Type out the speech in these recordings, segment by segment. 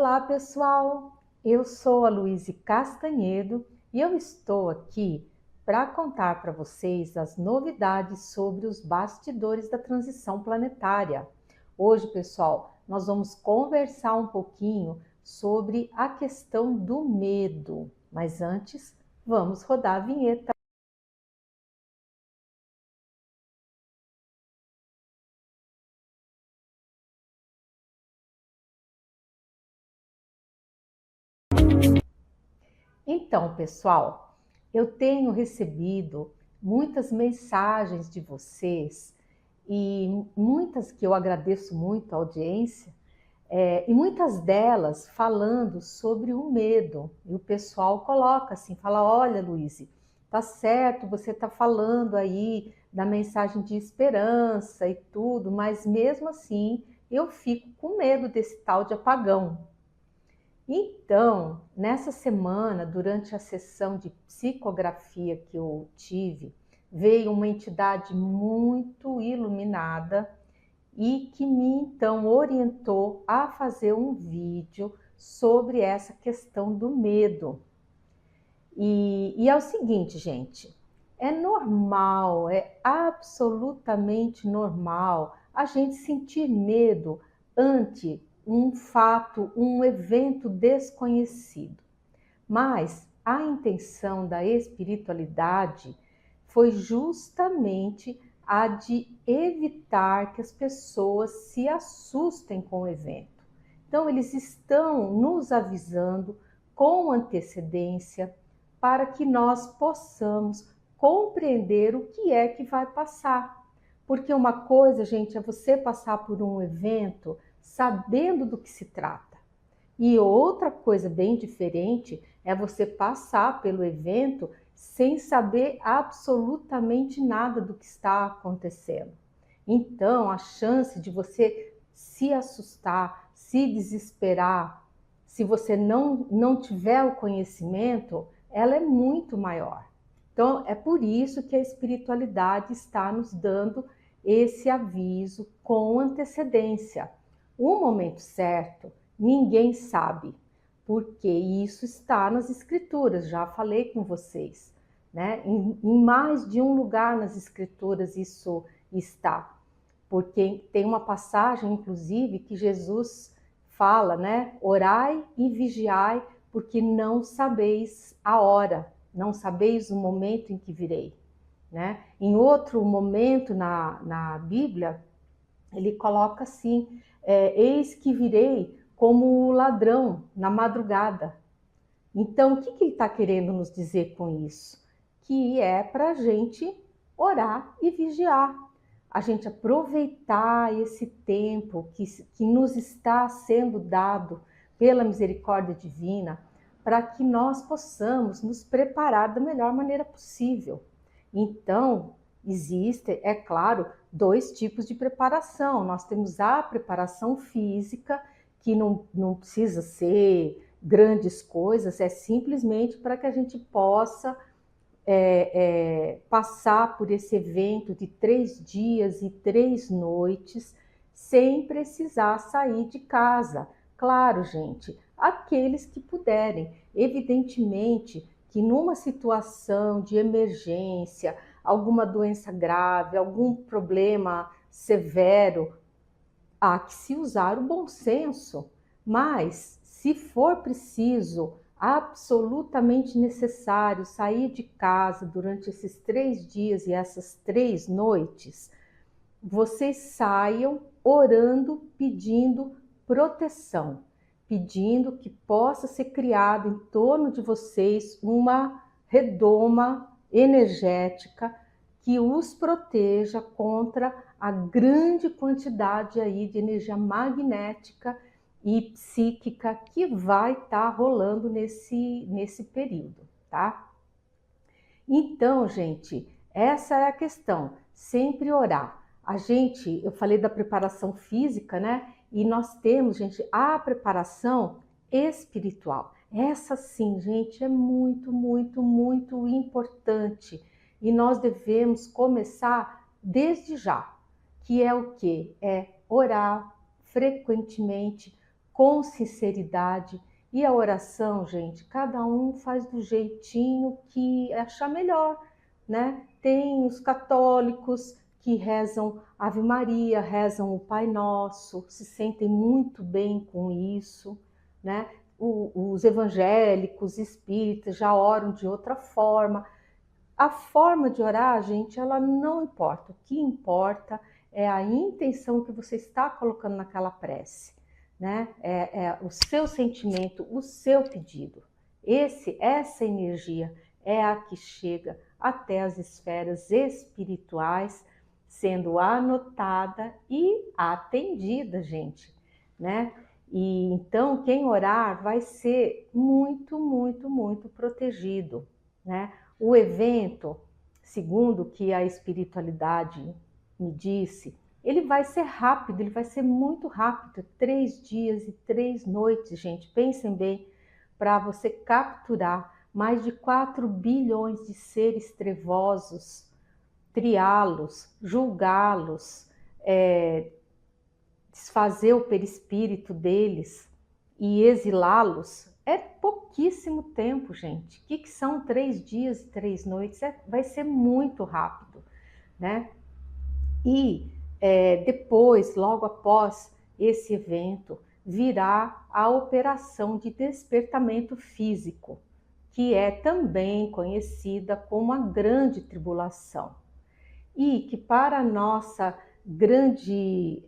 Olá, pessoal! Eu sou a Luíse Castanhedo e eu estou aqui para contar para vocês as novidades sobre os bastidores da transição planetária. Hoje, pessoal, nós vamos conversar um pouquinho sobre a questão do medo, mas antes, vamos rodar a vinheta. Então, pessoal, eu tenho recebido muitas mensagens de vocês e muitas que eu agradeço muito a audiência, e muitas delas falando sobre o medo. E o pessoal coloca assim, fala, olha, Luíse, tá certo, você tá falando aí da mensagem de esperança e tudo, mas mesmo assim eu fico com medo desse tal de apagão. Então, nessa semana, durante a sessão de psicografia que eu tive, veio uma entidade muito iluminada e que me então orientou a fazer um vídeo sobre essa questão do medo. E é o seguinte, gente, é normal, é absolutamente normal a gente sentir medo ante um fato, um evento desconhecido. Mas a intenção da espiritualidade foi justamente a de evitar que as pessoas se assustem com o evento. Então, eles estão nos avisando com antecedência para que nós possamos compreender o que é que vai passar. Porque uma coisa, gente, é você passar por um evento sabendo do que se trata. E outra coisa bem diferente é você passar pelo evento sem saber absolutamente nada do que está acontecendo. Então, a chance de você se assustar, se desesperar, se você não tiver o conhecimento, ela é muito maior. Então, é por isso que a espiritualidade está nos dando esse aviso com antecedência. O momento certo, ninguém sabe, porque isso está nas escrituras, já falei com vocês, né? Em mais de um lugar nas escrituras isso está, porque tem uma passagem, inclusive, que Jesus fala, né? Orai e vigiai, porque não sabeis a hora, não sabeis o momento em que virei, né? Em outro momento na Bíblia, ele coloca assim, eis que virei como o ladrão na madrugada. Então, o que ele está querendo nos dizer com isso? Que é para a gente orar e vigiar, a gente aproveitar esse tempo que nos está sendo dado pela misericórdia divina, para que nós possamos nos preparar da melhor maneira possível. Então, existem, é claro, dois tipos de preparação. Nós temos a preparação física, que não precisa ser grandes coisas, é simplesmente para que a gente possa passar por esse evento de 3 dias e 3 noites sem precisar sair de casa. Claro, gente, aqueles que puderem. Evidentemente que numa situação de emergência, alguma doença grave, algum problema severo, há que se usar o bom senso, mas se for preciso, absolutamente necessário sair de casa durante esses 3 dias e essas 3 noites, vocês saiam orando, pedindo proteção, pedindo que possa ser criado em torno de vocês uma redoma energética que os proteja contra a grande quantidade aí de energia magnética e psíquica que vai estar rolando nesse período, tá? Então, gente, essa é a questão, sempre orar. Eu falei da preparação física, né? E nós temos, gente, a preparação espiritual. Essa sim, gente, é muito, muito, muito importante. E nós devemos começar desde já, que é o quê? É orar frequentemente, com sinceridade. E a oração, gente, cada um faz do jeitinho que achar melhor, né? Tem os católicos que rezam Ave Maria, rezam o Pai Nosso, se sentem muito bem com isso, né? Os evangélicos, espíritas já oram de outra forma. A forma de orar, gente, ela não importa. O que importa é a intenção que você está colocando naquela prece, né? É o seu sentimento, o seu pedido. Essa energia é a que chega até as esferas espirituais, sendo anotada e atendida, gente, né? E então quem orar vai ser muito, muito, muito protegido, né? O evento, segundo o que a espiritualidade me disse, ele vai ser rápido, ele vai ser muito rápido, 3 dias e 3 noites, gente, pensem bem, para você capturar mais de 4 bilhões de seres trevosos, triá-los, julgá-los, desfazer o perispírito deles e exilá-los, é pouquíssimo tempo, gente. O que são 3 dias e 3 noites? Vai ser muito rápido, né? E depois, logo após esse evento, virá a operação de despertamento físico, que é também conhecida como a grande tribulação. E que para nossa grande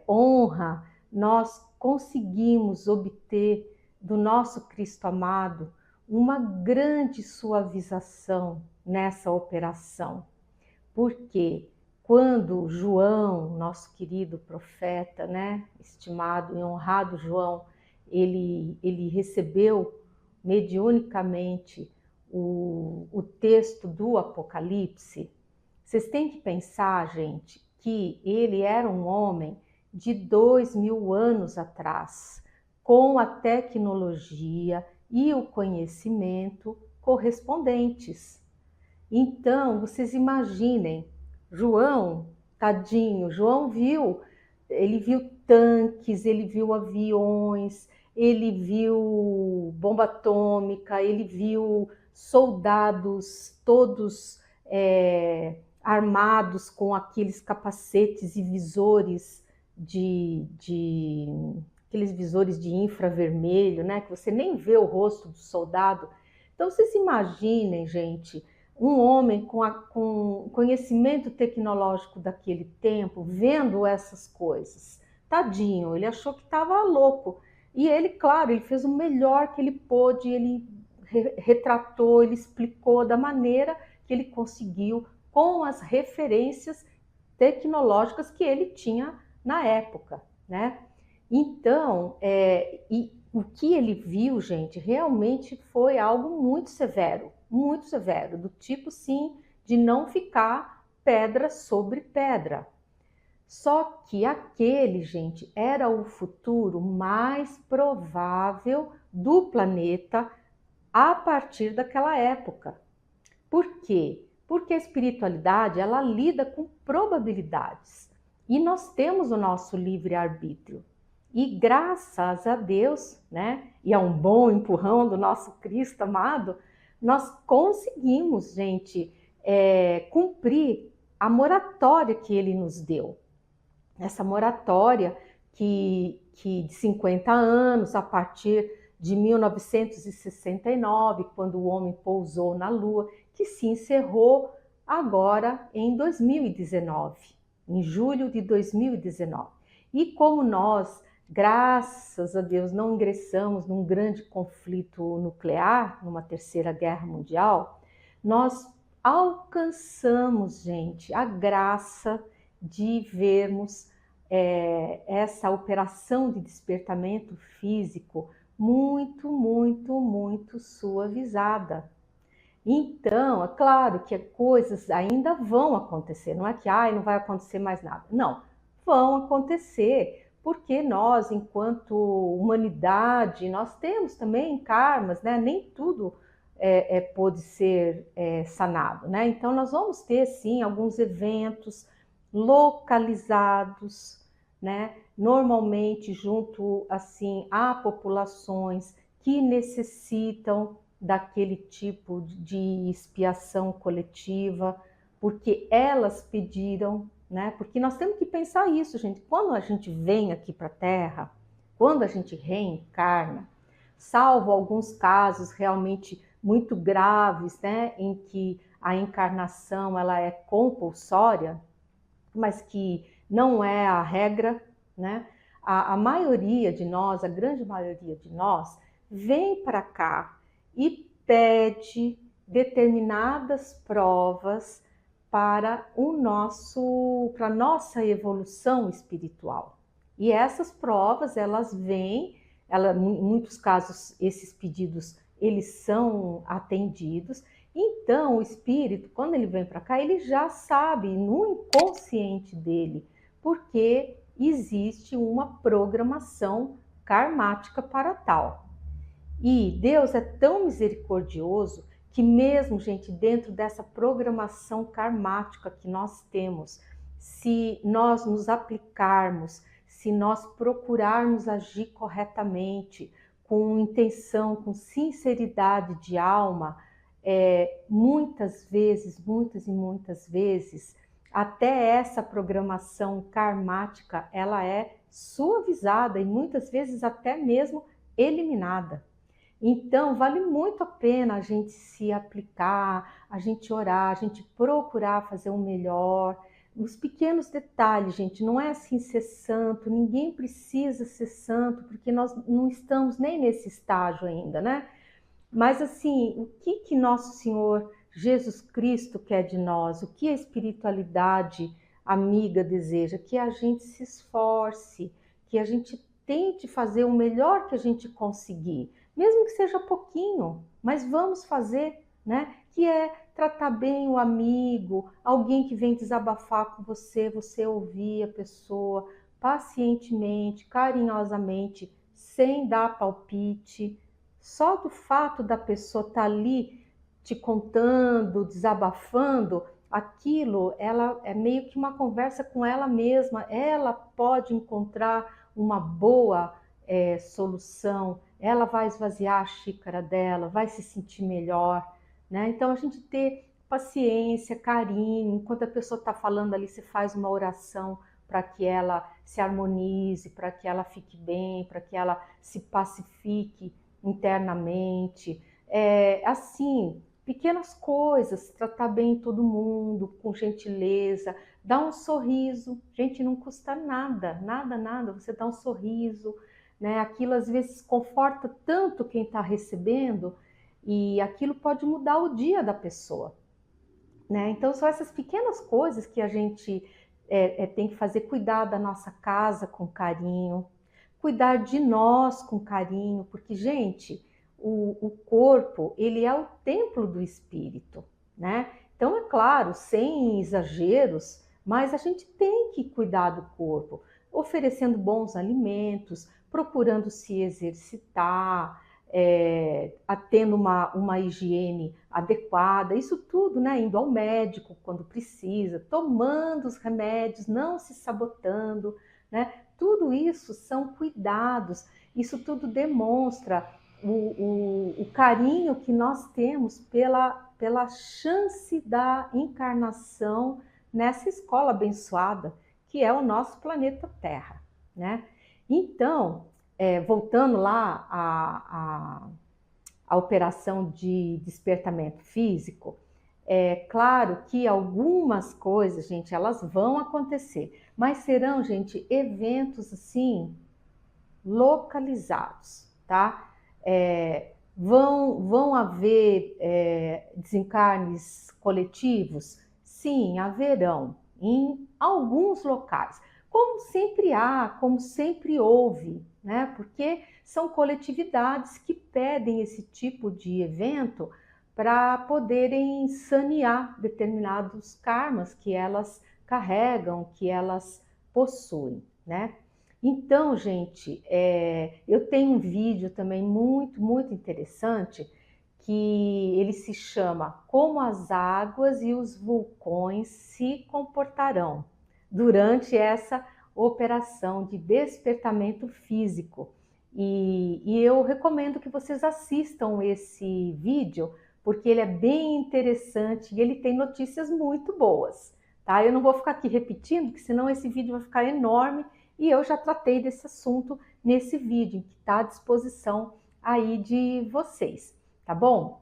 honra, nós conseguimos obter do nosso Cristo amado uma grande suavização nessa operação. Porque quando João, nosso querido profeta, né, estimado e honrado João, ele recebeu mediunicamente o texto do Apocalipse, vocês têm que pensar, gente, que ele era um homem de 2000 anos atrás, com a tecnologia e o conhecimento correspondentes. Então, vocês imaginem, João, tadinho, João ele viu tanques, ele viu aviões, ele viu bomba atômica, ele viu soldados todos armados com aqueles capacetes e visores aqueles visores de infravermelho, né? Que você nem vê o rosto do soldado. Então, vocês imaginem, gente, um homem com conhecimento tecnológico daquele tempo, vendo essas coisas. Tadinho, ele achou que estava louco. E ele, claro, ele fez o melhor que ele pôde, ele retratou, ele explicou da maneira que ele conseguiu, com as referências tecnológicas que ele tinha na época, né? Então, o que ele viu, gente, realmente foi algo muito severo, do tipo, sim, de não ficar pedra sobre pedra. Só que aquele, gente, era o futuro mais provável do planeta a partir daquela época. Por quê? Porque a espiritualidade, ela lida com probabilidades. E nós temos o nosso livre-arbítrio. E graças a Deus, né, e a um bom empurrão do nosso Cristo amado, nós conseguimos, gente, cumprir a moratória que ele nos deu. Essa moratória que de 50 anos, a partir de 1969, quando o homem pousou na Lua, que se encerrou agora em 2019, em julho de 2019. E como nós, graças a Deus, não ingressamos num grande conflito nuclear, numa terceira guerra mundial, nós alcançamos, gente, a graça de vermos essa operação de despertamento físico muito, muito, muito suavizada. Então, é claro que coisas ainda vão acontecer, não é que não vai acontecer mais nada. Não, vão acontecer, porque nós, enquanto humanidade, nós temos também karmas, né? Nem tudo pode ser sanado, né? Então, nós vamos ter, sim, alguns eventos localizados, né? normalmente junto assim a populações que necessitam daquele tipo de expiação coletiva, porque elas pediram, né? Porque nós temos que pensar isso, gente. Quando a gente vem aqui para a Terra, quando a gente reencarna, salvo alguns casos realmente muito graves, né, em que a encarnação ela é compulsória, mas que não é a regra, né? A maioria de nós, a grande maioria de nós, vem para cá e pede determinadas provas para para a nossa evolução espiritual. E essas provas, elas vêm, em muitos casos, esses pedidos, eles são atendidos. Então, o espírito, quando ele vem para cá, ele já sabe no inconsciente dele, porque existe uma programação karmática para tal. E Deus é tão misericordioso que mesmo, gente, dentro dessa programação karmática que nós temos, se nós nos aplicarmos, se nós procurarmos agir corretamente, com intenção, com sinceridade de alma, muitas e muitas vezes, até essa programação karmática, ela é suavizada e muitas vezes até mesmo eliminada. Então, vale muito a pena a gente se aplicar, a gente orar, a gente procurar fazer o melhor. Os pequenos detalhes, gente, não é assim ser santo, ninguém precisa ser santo, porque nós não estamos nem nesse estágio ainda, né? Mas assim, o que nosso Senhor Jesus Cristo quer de nós? O que a espiritualidade amiga deseja? Que a gente se esforce, que a gente tente fazer o melhor que a gente conseguir, mesmo que seja pouquinho, mas vamos fazer, né? Que é tratar bem o amigo, alguém que vem desabafar com você, você ouvir a pessoa pacientemente, carinhosamente, sem dar palpite. Só do fato da pessoa estar ali te contando, desabafando, aquilo, ela é meio que uma conversa com ela mesma. Ela pode encontrar uma boa solução. Ela vai esvaziar a xícara dela, vai se sentir melhor, né? Então a gente ter paciência, carinho, enquanto a pessoa está falando ali, você faz uma oração para que ela se harmonize, para que ela fique bem, para que ela se pacifique internamente. Assim, pequenas coisas, tratar bem todo mundo, com gentileza, dar um sorriso. Gente, não custa nada, nada, nada, você dá um sorriso, né? Aquilo às vezes conforta tanto quem está recebendo e aquilo pode mudar o dia da pessoa, né? Então são essas pequenas coisas que a gente tem que fazer, cuidar da nossa casa com carinho, cuidar de nós com carinho, porque, gente, o corpo, ele é o templo do espírito, né? Então, é claro, sem exageros, mas a gente tem que cuidar do corpo, oferecendo bons alimentos, procurando se exercitar, tendo uma higiene adequada, isso tudo, né? Indo ao médico quando precisa, tomando os remédios, não se sabotando, né? Tudo isso são cuidados, isso tudo demonstra o carinho que nós temos pela chance da encarnação nessa escola abençoada, que é o nosso planeta Terra, né? Então, voltando lá à operação de despertamento físico, é claro que algumas coisas, gente, elas vão acontecer, mas serão, gente, eventos assim, localizados, tá? Vão haver desencarnes coletivos? Sim, haverão, em alguns locais. Como sempre há, como sempre houve, né? Porque são coletividades que pedem esse tipo de evento para poderem sanear determinados karmas que elas carregam, que elas possuem, né? Então, gente, eu tenho um vídeo também muito, muito interessante que ele se chama Como as águas e os vulcões se comportarão durante essa operação de despertamento físico. E eu recomendo que vocês assistam esse vídeo, porque ele é bem interessante e ele tem notícias muito boas, tá? Eu não vou ficar aqui repetindo, porque senão esse vídeo vai ficar enorme e eu já tratei desse assunto nesse vídeo, que está à disposição aí de vocês, tá bom?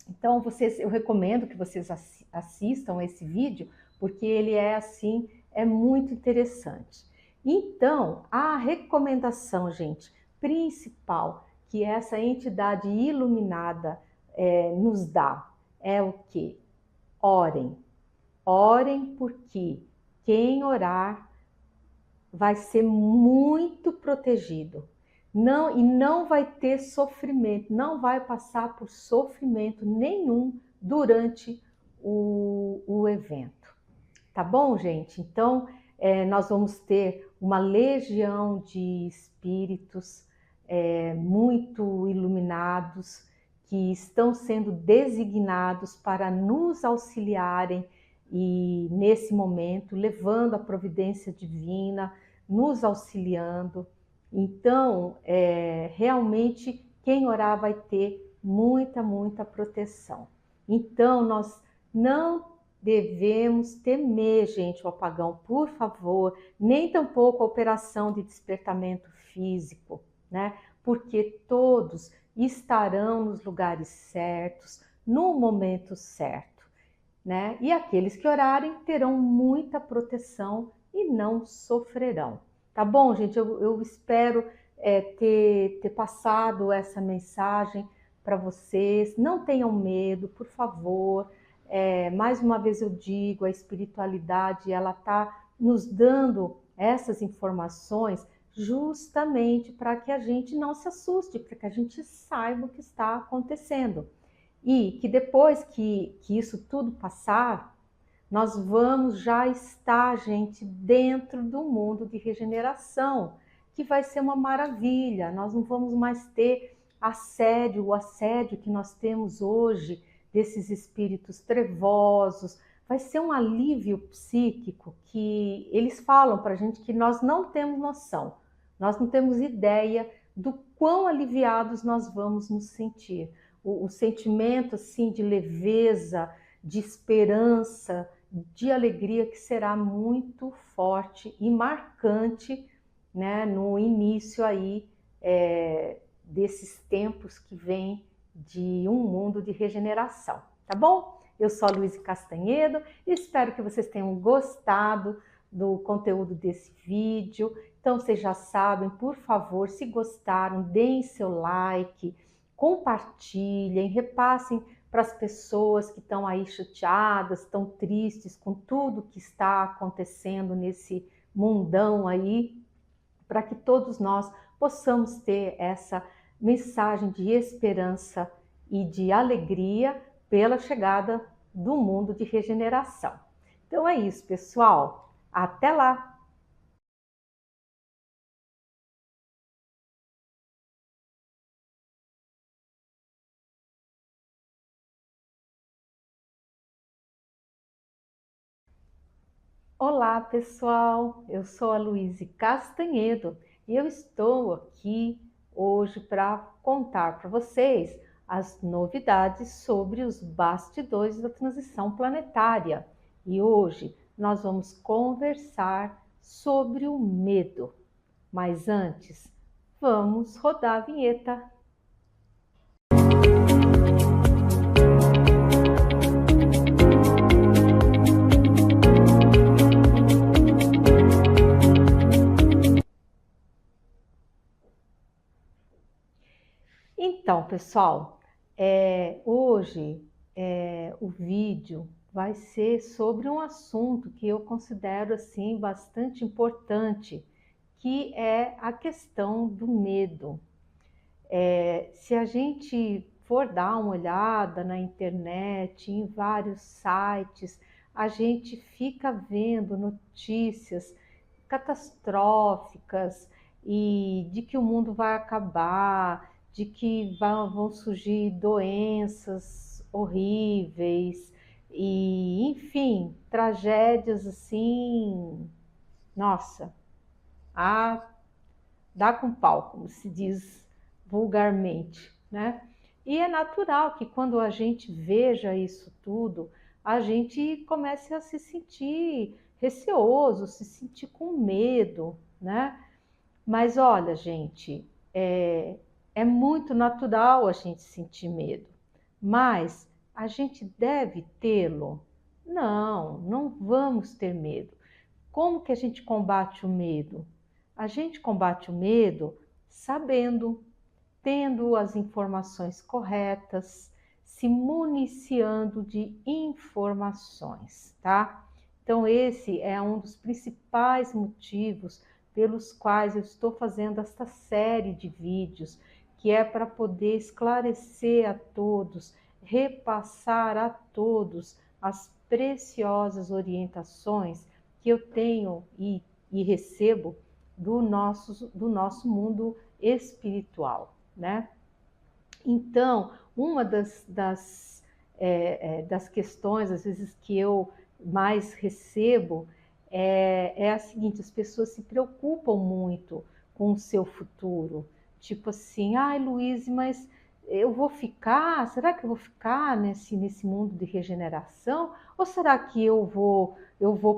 Então, eu recomendo que vocês assistam esse vídeo, porque ele é assim, é muito interessante. Então, a recomendação, gente, principal que essa entidade iluminada nos dá é o quê? Orem. Orem, porque quem orar vai ser muito protegido. Não vai ter sofrimento, não vai passar por sofrimento nenhum durante o evento. Tá bom, gente? Então, nós vamos ter uma legião de espíritos muito iluminados que estão sendo designados para nos auxiliarem e nesse momento, levando a providência divina, nos auxiliando. Então, realmente, quem orar vai ter muita, muita proteção. Então, nós não devemos temer, gente, o apagão, por favor, nem tampouco a operação de despertamento físico, né? Porque todos estarão nos lugares certos, no momento certo, né? E aqueles que orarem terão muita proteção e não sofrerão. Tá bom, gente? Eu espero ter passado essa mensagem para vocês. Não tenham medo, por favor. Mais uma vez eu digo, a espiritualidade, ela está nos dando essas informações justamente para que a gente não se assuste, para que a gente saiba o que está acontecendo. E que depois que isso tudo passar, nós vamos já estar, gente, dentro do mundo de regeneração, que vai ser uma maravilha. Nós não vamos mais ter o assédio que nós temos hoje, desses espíritos trevosos. Vai ser um alívio psíquico que eles falam para a gente que nós não temos noção, nós não temos ideia do quão aliviados nós vamos nos sentir. O sentimento assim de leveza, de esperança, de alegria que será muito forte e marcante, né, no início aí desses tempos que vem de um mundo de regeneração, tá bom? Eu sou a Luísa Castanhedo e espero que vocês tenham gostado do conteúdo desse vídeo. Então vocês já sabem, por favor, se gostaram, deem seu like, compartilhem, repassem para as pessoas que estão aí chateadas, estão tristes com tudo que está acontecendo nesse mundão aí, para que todos nós possamos ter essa mensagem de esperança e de alegria pela chegada do mundo de regeneração. Então é isso, pessoal. Até lá! Olá, pessoal! Eu sou a Luísa Castanhedo e eu estou aqui hoje para contar para vocês as novidades sobre os bastidores da transição planetária. E hoje nós vamos conversar sobre o medo. Mas antes, vamos rodar a vinheta. Então, pessoal, hoje o vídeo vai ser sobre um assunto que eu considero assim bastante importante, que é a questão do medo. Se a gente for dar uma olhada na internet, em vários sites, a gente fica vendo notícias catastróficas e de que o mundo vai acabar, de que vão surgir doenças horríveis e, enfim, tragédias assim, nossa, a dar com pau, como se diz vulgarmente, né? E é natural que quando a gente veja isso tudo, a gente comece a se sentir receoso, se sentir com medo, né? Mas olha, gente, é muito natural a gente sentir medo, mas a gente deve tê-lo? Não, não vamos ter medo. Como que a gente combate o medo? A gente combate o medo sabendo, tendo as informações corretas, se municiando de informações, tá? Então, esse é um dos principais motivos pelos quais eu estou fazendo esta série de vídeos, que é para poder esclarecer a todos, repassar a todos as preciosas orientações que eu tenho e recebo do nosso mundo espiritual, né? Então, uma das questões, às vezes, que eu mais recebo é a seguinte: as pessoas se preocupam muito com o seu futuro. Tipo assim, ai, Luiz, mas eu vou ficar, será que eu vou ficar nesse mundo de regeneração? Ou será que eu vou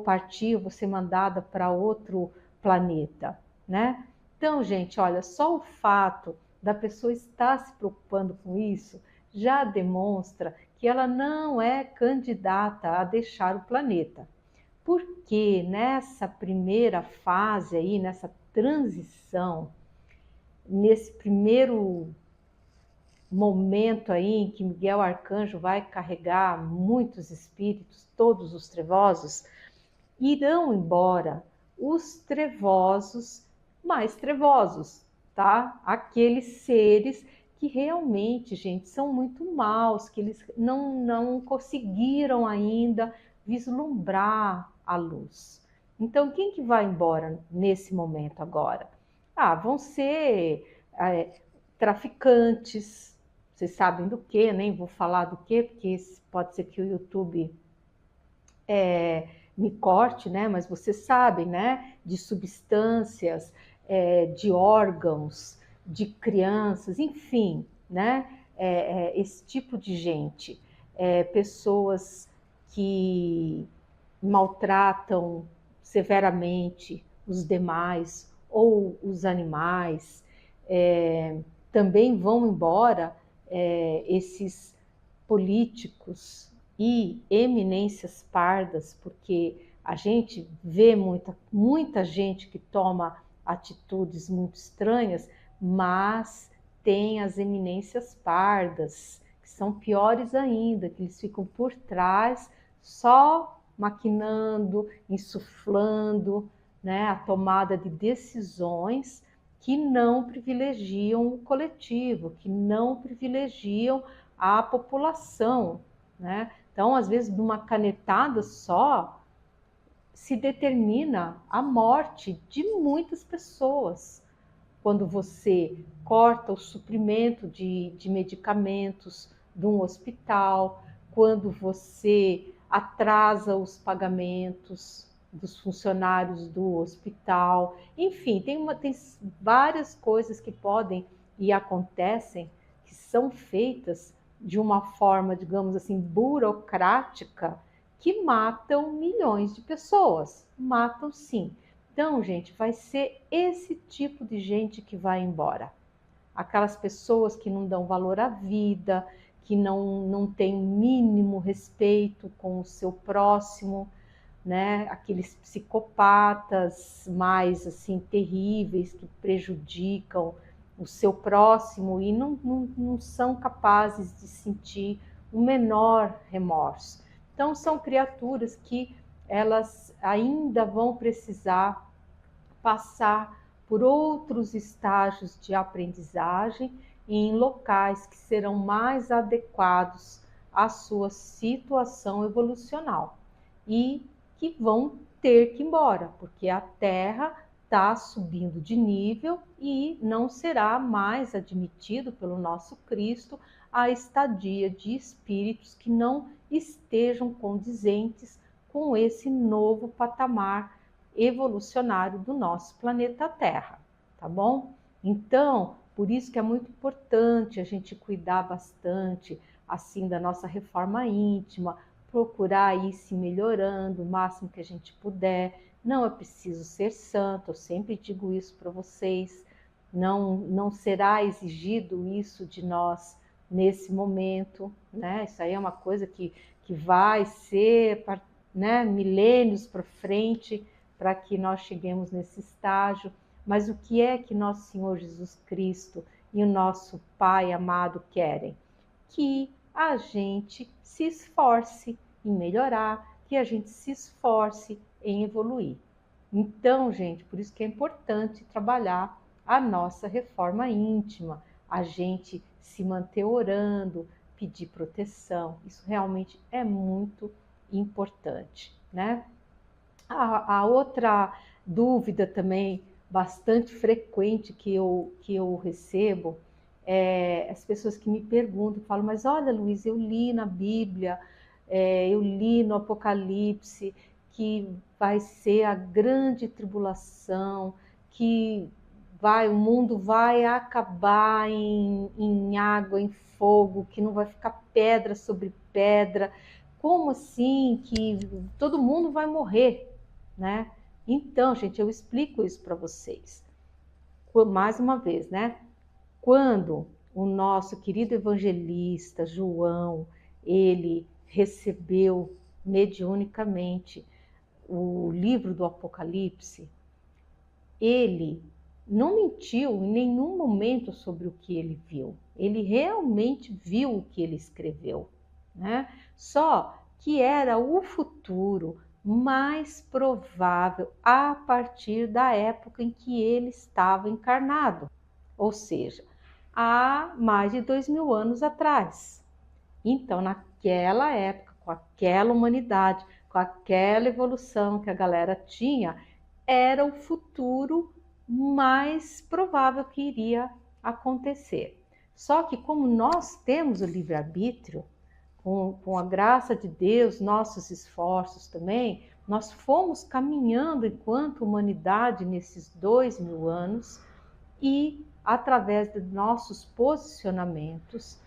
partir, eu vou ser mandada para outro planeta, né? Então, gente, olha, só o fato da pessoa estar se preocupando com isso já demonstra que ela não é candidata a deixar o planeta. Porque nessa primeira fase aí, nessa transição, nesse primeiro momento aí em que Miguel Arcanjo vai carregar muitos espíritos, todos os trevosos, irão embora os trevosos mais trevosos, tá? Aqueles seres que realmente, gente, são muito maus, que eles não conseguiram ainda vislumbrar a luz. Então, quem que vai embora nesse momento agora? Ah, vão ser traficantes, vocês sabem do que, nem vou falar do que, porque pode ser que o YouTube me corte, né? Mas vocês sabem, né? De substâncias, de órgãos, de crianças, enfim, né? Esse tipo de gente, pessoas que maltratam severamente os demais ou os animais, também vão embora esses políticos e eminências pardas, porque a gente vê muita gente que toma atitudes muito estranhas, mas tem as eminências pardas, que são piores ainda, que eles ficam por trás só maquinando, insuflando, né, a tomada de decisões que não privilegiam o coletivo, que não privilegiam a população, né? Então, às vezes, numa canetada só, se determina a morte de muitas pessoas. Quando você corta o suprimento de medicamentos de um hospital, quando você atrasa os pagamentos dos funcionários do hospital, enfim, tem várias coisas que podem e acontecem que são feitas de uma forma, digamos assim, burocrática, que matam milhões de pessoas. Matam sim. Então, gente, vai ser esse tipo de gente que vai embora. Aquelas pessoas que não dão valor à vida, que não têm mínimo respeito com o seu próximo, né? Aqueles psicopatas mais assim terríveis que prejudicam o seu próximo e não são capazes de sentir o menor remorso. Então, são criaturas que elas ainda vão precisar passar por outros estágios de aprendizagem e em locais que serão mais adequados à sua situação evolucional e que vão ter que ir embora, porque a Terra está subindo de nível e não será mais admitido pelo nosso Cristo a estadia de espíritos que não estejam condizentes com esse novo patamar evolucionário do nosso planeta Terra, tá bom? Então, por isso que é muito importante a gente cuidar bastante, assim, da nossa reforma íntima, procurar ir se melhorando o máximo que a gente puder. Não é preciso ser santo, eu sempre digo isso para vocês. Não será exigido isso de nós nesse momento, né? Isso aí é uma coisa que vai ser, né, milênios para frente, para que nós cheguemos nesse estágio. Mas o que é que nosso Senhor Jesus Cristo e o nosso Pai amado querem? Que a gente se esforce em melhorar, que a gente se esforce em evoluir. Então, gente, por isso que é importante trabalhar a nossa reforma íntima, a gente se manter orando, pedir proteção. Isso realmente é muito importante, né? A outra dúvida também bastante frequente que eu recebo é as pessoas que me perguntam, falam, mas olha, Luiz, eu li na Bíblia, eu li no Apocalipse que vai ser a grande tribulação, que o mundo vai acabar em água, em fogo, que não vai ficar pedra sobre pedra. Como assim que todo mundo vai morrer, né? Então, gente, eu explico isso para vocês. Mais uma vez, né? Quando o nosso querido evangelista João, ele recebeu mediunicamente o livro do Apocalipse, ele não mentiu em nenhum momento sobre o que ele viu. Ele realmente viu o que ele escreveu, né? Só que era o futuro mais provável a partir da época em que ele estava encarnado, ou seja, há mais de 2000 anos atrás. Então, naquela época, com aquela humanidade, com aquela evolução que a galera tinha, era o futuro mais provável que iria acontecer. Só que como nós temos o livre-arbítrio, com a graça de Deus, nossos esforços também, nós fomos caminhando enquanto humanidade nesses 2000 anos e através de nossos posicionamentos,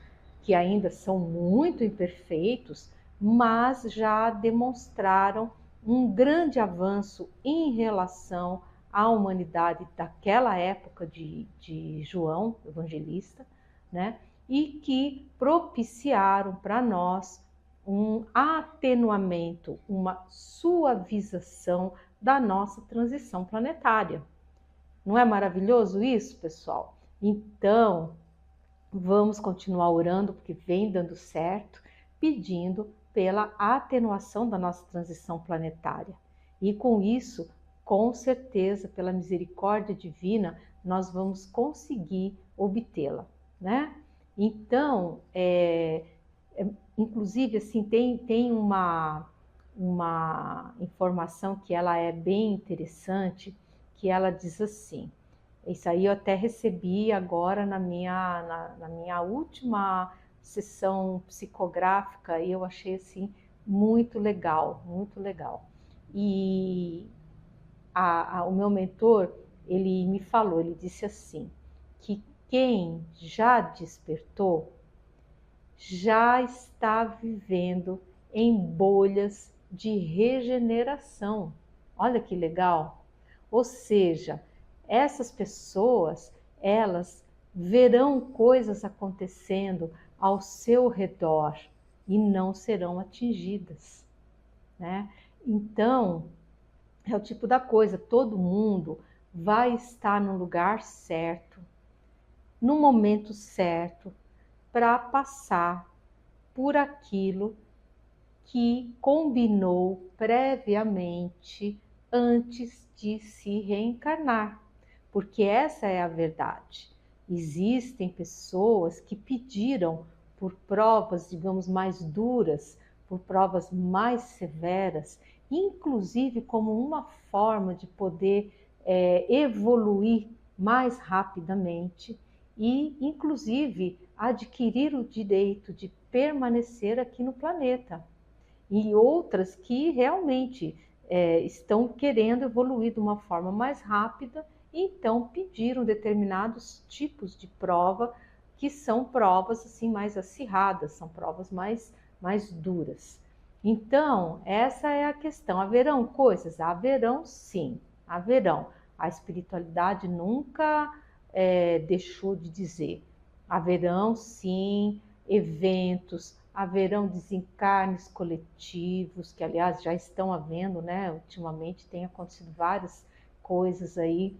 que ainda são muito imperfeitos, mas já demonstraram um grande avanço em relação à humanidade daquela época de João Evangelista, né? E que propiciaram para nós um atenuamento, uma suavização da nossa transição planetária. Não é maravilhoso isso, pessoal? Então, vamos continuar orando, porque vem dando certo, pedindo pela atenuação da nossa transição planetária. E com isso, com certeza, pela misericórdia divina, nós vamos conseguir obtê-la, né? Então, inclusive, assim, tem uma informação que ela é bem interessante, que ela diz assim, isso aí eu até recebi agora na minha última sessão psicográfica e eu achei assim muito legal, muito legal. E o meu mentor, ele me falou, ele disse assim, que quem já despertou já está vivendo em bolhas de regeneração. Olha que legal! Ou seja, essas pessoas, elas verão coisas acontecendo ao seu redor e não serão atingidas, né? Então, é o tipo da coisa, todo mundo vai estar no lugar certo, no momento certo, para passar por aquilo que combinou previamente antes de se reencarnar, porque essa é a verdade. Existem pessoas que pediram por provas, digamos, mais duras, por provas mais severas, inclusive como uma forma de poder evoluir mais rapidamente e, inclusive, adquirir o direito de permanecer aqui no planeta. E outras que realmente estão querendo evoluir de uma forma mais rápida, então pediram determinados tipos de prova, que são provas assim mais acirradas, são provas mais duras. Então, essa é a questão. Haverão coisas? Haverão sim, haverão. A espiritualidade nunca deixou de dizer. Haverão sim eventos, haverão desencarnes coletivos, que aliás já estão havendo, né? Ultimamente tem acontecido várias coisas aí,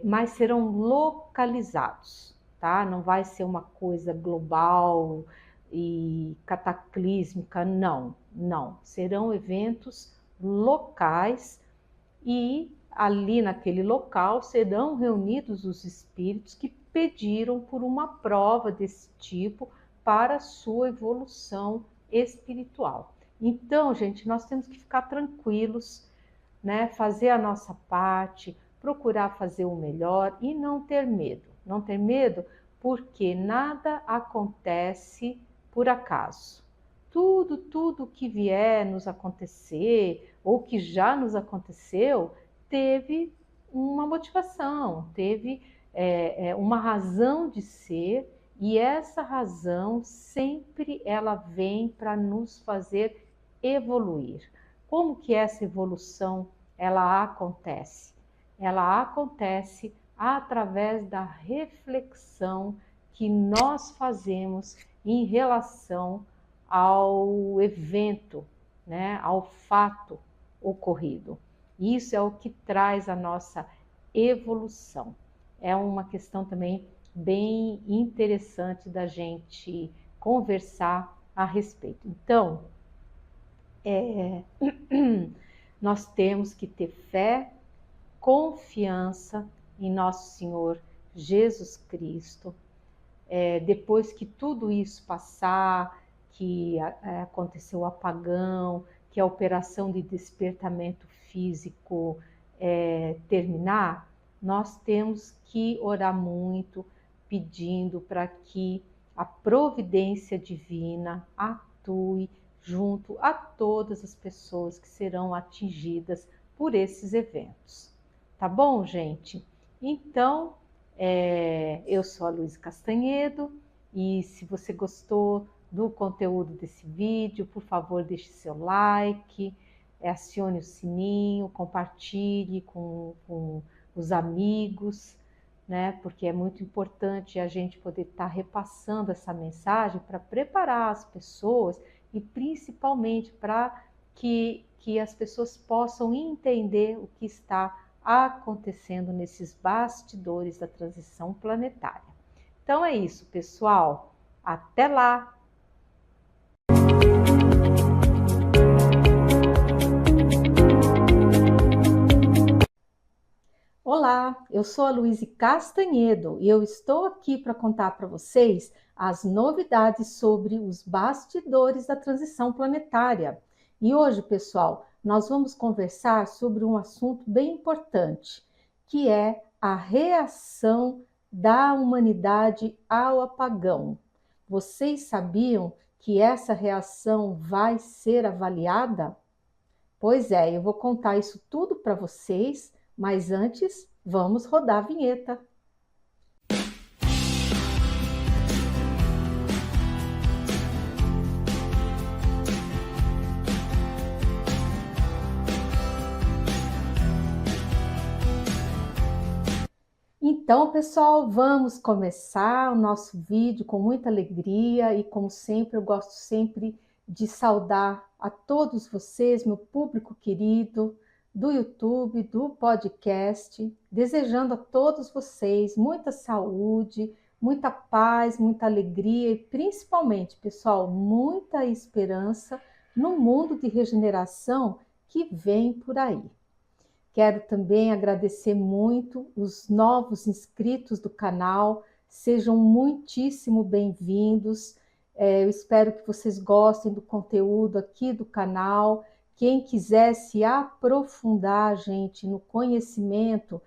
mas serão localizados, tá? Não vai ser uma coisa global e cataclísmica, não, não. Serão eventos locais e ali naquele local serão reunidos os espíritos que pediram por uma prova desse tipo para a sua evolução espiritual. Então, gente, nós temos que ficar tranquilos, né? Fazer a nossa parte, procurar fazer o melhor e não ter medo. Não ter medo porque nada acontece por acaso. Tudo que vier nos acontecer ou que já nos aconteceu teve uma motivação, teve uma razão de ser, e essa razão sempre ela vem para nos fazer evoluir. Como que essa evolução ela acontece? Ela acontece através da reflexão que nós fazemos em relação ao evento, né, ao fato ocorrido. Isso é o que traz a nossa evolução. É uma questão também bem interessante da gente conversar a respeito. Então, nós temos que ter fé, confiança em nosso Senhor Jesus Cristo. Depois que tudo isso passar, que aconteceu o apagão, que a operação de despertamento físico terminar, nós temos que orar muito, pedindo para que a providência divina atue junto a todas as pessoas que serão atingidas por esses eventos. Tá bom, gente? Então, eu sou a Luísa Castanhedo, e se você gostou do conteúdo desse vídeo, por favor, deixe seu like, acione o sininho, compartilhe com os amigos, né? Porque é muito importante a gente poder estar repassando essa mensagem para preparar as pessoas e principalmente para que as pessoas possam entender o que está acontecendo nesses bastidores da transição planetária. Então é isso, pessoal. Até lá! Olá, eu sou a Luísa Castanhedo e eu estou aqui para contar para vocês as novidades sobre os bastidores da transição planetária. E hoje, pessoal, nós vamos conversar sobre um assunto bem importante, que é a reação da humanidade ao apagão. Vocês sabiam que essa reação vai ser avaliada? Pois é, eu vou contar isso tudo para vocês, mas antes, vamos rodar a vinheta. Então, pessoal, vamos começar o nosso vídeo com muita alegria e, como sempre, eu gosto sempre de saudar a todos vocês, meu público querido, do YouTube, do podcast, desejando a todos vocês muita saúde, muita paz, muita alegria e, principalmente, pessoal, muita esperança no mundo de regeneração que vem por aí. Quero também agradecer muito os novos inscritos do canal, sejam muitíssimo bem-vindos. Eu espero que vocês gostem do conteúdo aqui do canal. Quem quiser se aprofundar, gente, no conhecimento,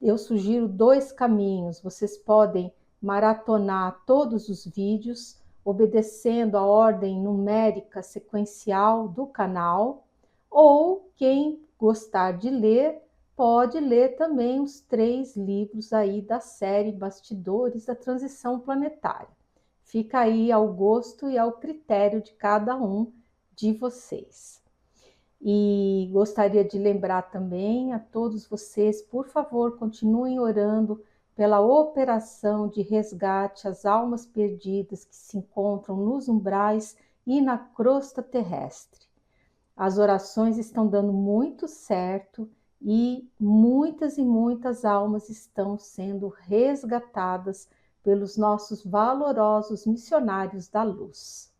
eu sugiro 2 caminhos. Vocês podem maratonar todos os vídeos, obedecendo a ordem numérica sequencial do canal, Ou quem gostar de ler, pode ler também os 3 livros aí da série Bastidores da Transição Planetária. Fica aí ao gosto e ao critério de cada um de vocês. E gostaria de lembrar também a todos vocês, por favor, continuem orando pela operação de resgate às almas perdidas que se encontram nos umbrais e na crosta terrestre. As orações estão dando muito certo e muitas almas estão sendo resgatadas pelos nossos valorosos missionários da luz.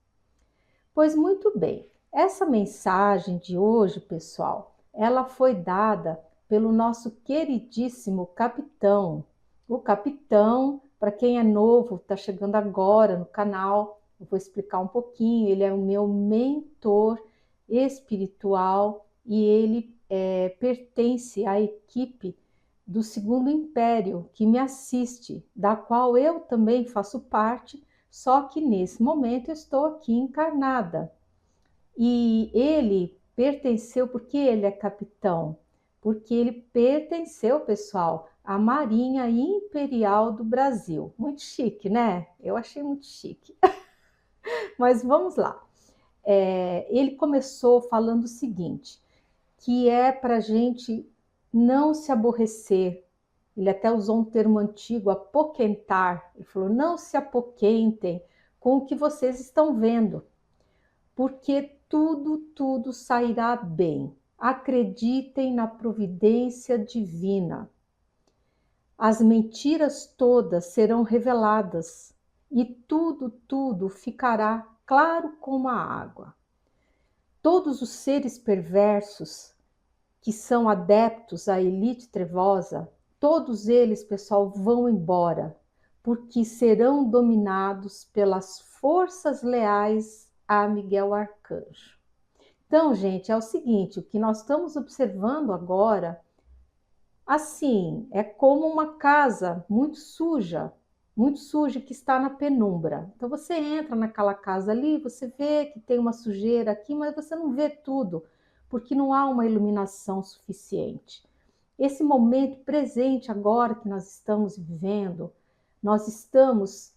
Pois muito bem, essa mensagem de hoje, pessoal, ela foi dada pelo nosso queridíssimo capitão. O capitão, para quem é novo, está chegando agora no canal, eu vou explicar um pouquinho, ele é o meu mentor espiritual e ele pertence à equipe do Segundo Império, que me assiste, da qual eu também faço parte, só que nesse momento eu estou aqui encarnada. E ele pertenceu, porque ele é capitão? Porque ele pertenceu, pessoal, à Marinha Imperial do Brasil. Muito chique, né? Eu achei muito chique. Mas vamos lá. Ele começou falando o seguinte, que é para a gente não se aborrecer. Ele até usou um termo antigo, apoquentar. Ele falou, não se apoquentem com o que vocês estão vendo, porque tudo sairá bem. Acreditem na providência divina. As mentiras todas serão reveladas e tudo ficará claro como a água. Todos os seres perversos que são adeptos à elite trevosa, todos eles, pessoal, vão embora, porque serão dominados pelas forças leais a Miguel Arcanjo. Então, gente, é o seguinte, o que nós estamos observando agora, assim, é como uma casa muito suja que está na penumbra. Então você entra naquela casa ali, você vê que tem uma sujeira aqui, mas você não vê tudo, porque não há uma iluminação suficiente. Esse momento presente agora que nós estamos vivendo, nós estamos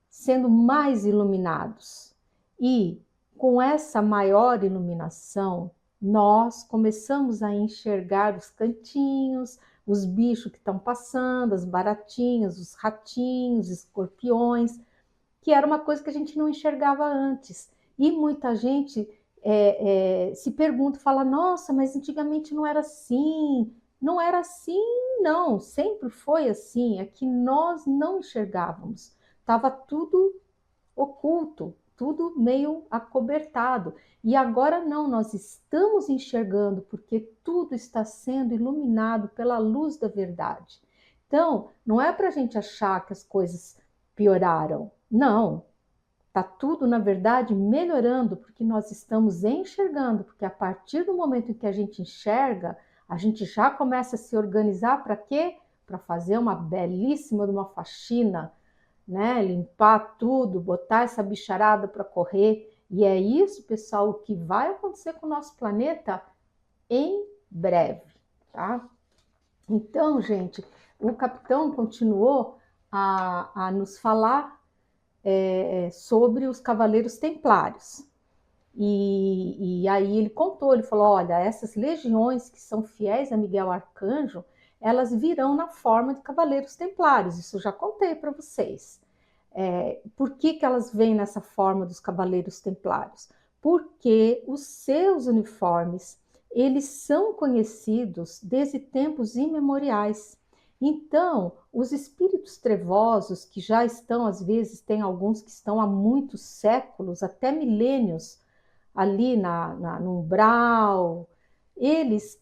sendo mais iluminados. E com essa maior iluminação, nós começamos a enxergar os cantinhos, os bichos que estão passando, as baratinhas, os ratinhos, escorpiões, que era uma coisa que a gente não enxergava antes. E muita gente se pergunta, fala, nossa, mas antigamente não era assim. Não era assim, não, sempre foi assim, é que nós não enxergávamos. Estava tudo oculto, tudo meio acobertado. E agora não, nós estamos enxergando porque tudo está sendo iluminado pela luz da verdade. Então, não é para a gente achar que as coisas pioraram. Não, está tudo, na verdade, melhorando porque nós estamos enxergando, porque a partir do momento em que a gente enxerga, a gente já começa a se organizar para quê? Para fazer uma belíssima uma faxina, né? Limpar tudo, botar essa bicharada para correr. E é isso, pessoal, o que vai acontecer com o nosso planeta em breve, tá? Então, gente, o capitão continuou a nos falar sobre os Cavaleiros Templários. E aí ele contou, ele falou, olha, essas legiões que são fiéis a Miguel Arcanjo, elas virão na forma de Cavaleiros Templários, isso eu já contei para vocês. Por que elas vêm nessa forma dos Cavaleiros Templários? Porque os seus uniformes, eles são conhecidos desde tempos imemoriais. Então, os espíritos trevosos, que já estão, às vezes, tem alguns que estão há muitos séculos, até milênios, ali no umbral, eles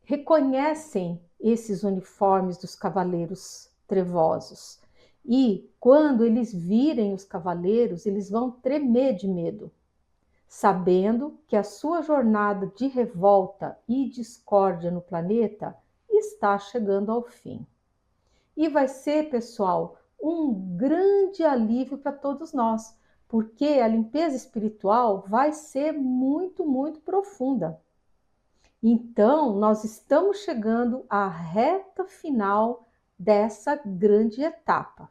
reconhecem esses uniformes dos cavaleiros trevosos. E quando eles virem os cavaleiros, eles vão tremer de medo, sabendo que a sua jornada de revolta e discórdia no planeta está chegando ao fim. E vai ser, pessoal, um grande alívio para todos nós, porque a limpeza espiritual vai ser muito profunda. Então, nós estamos chegando à reta final dessa grande etapa.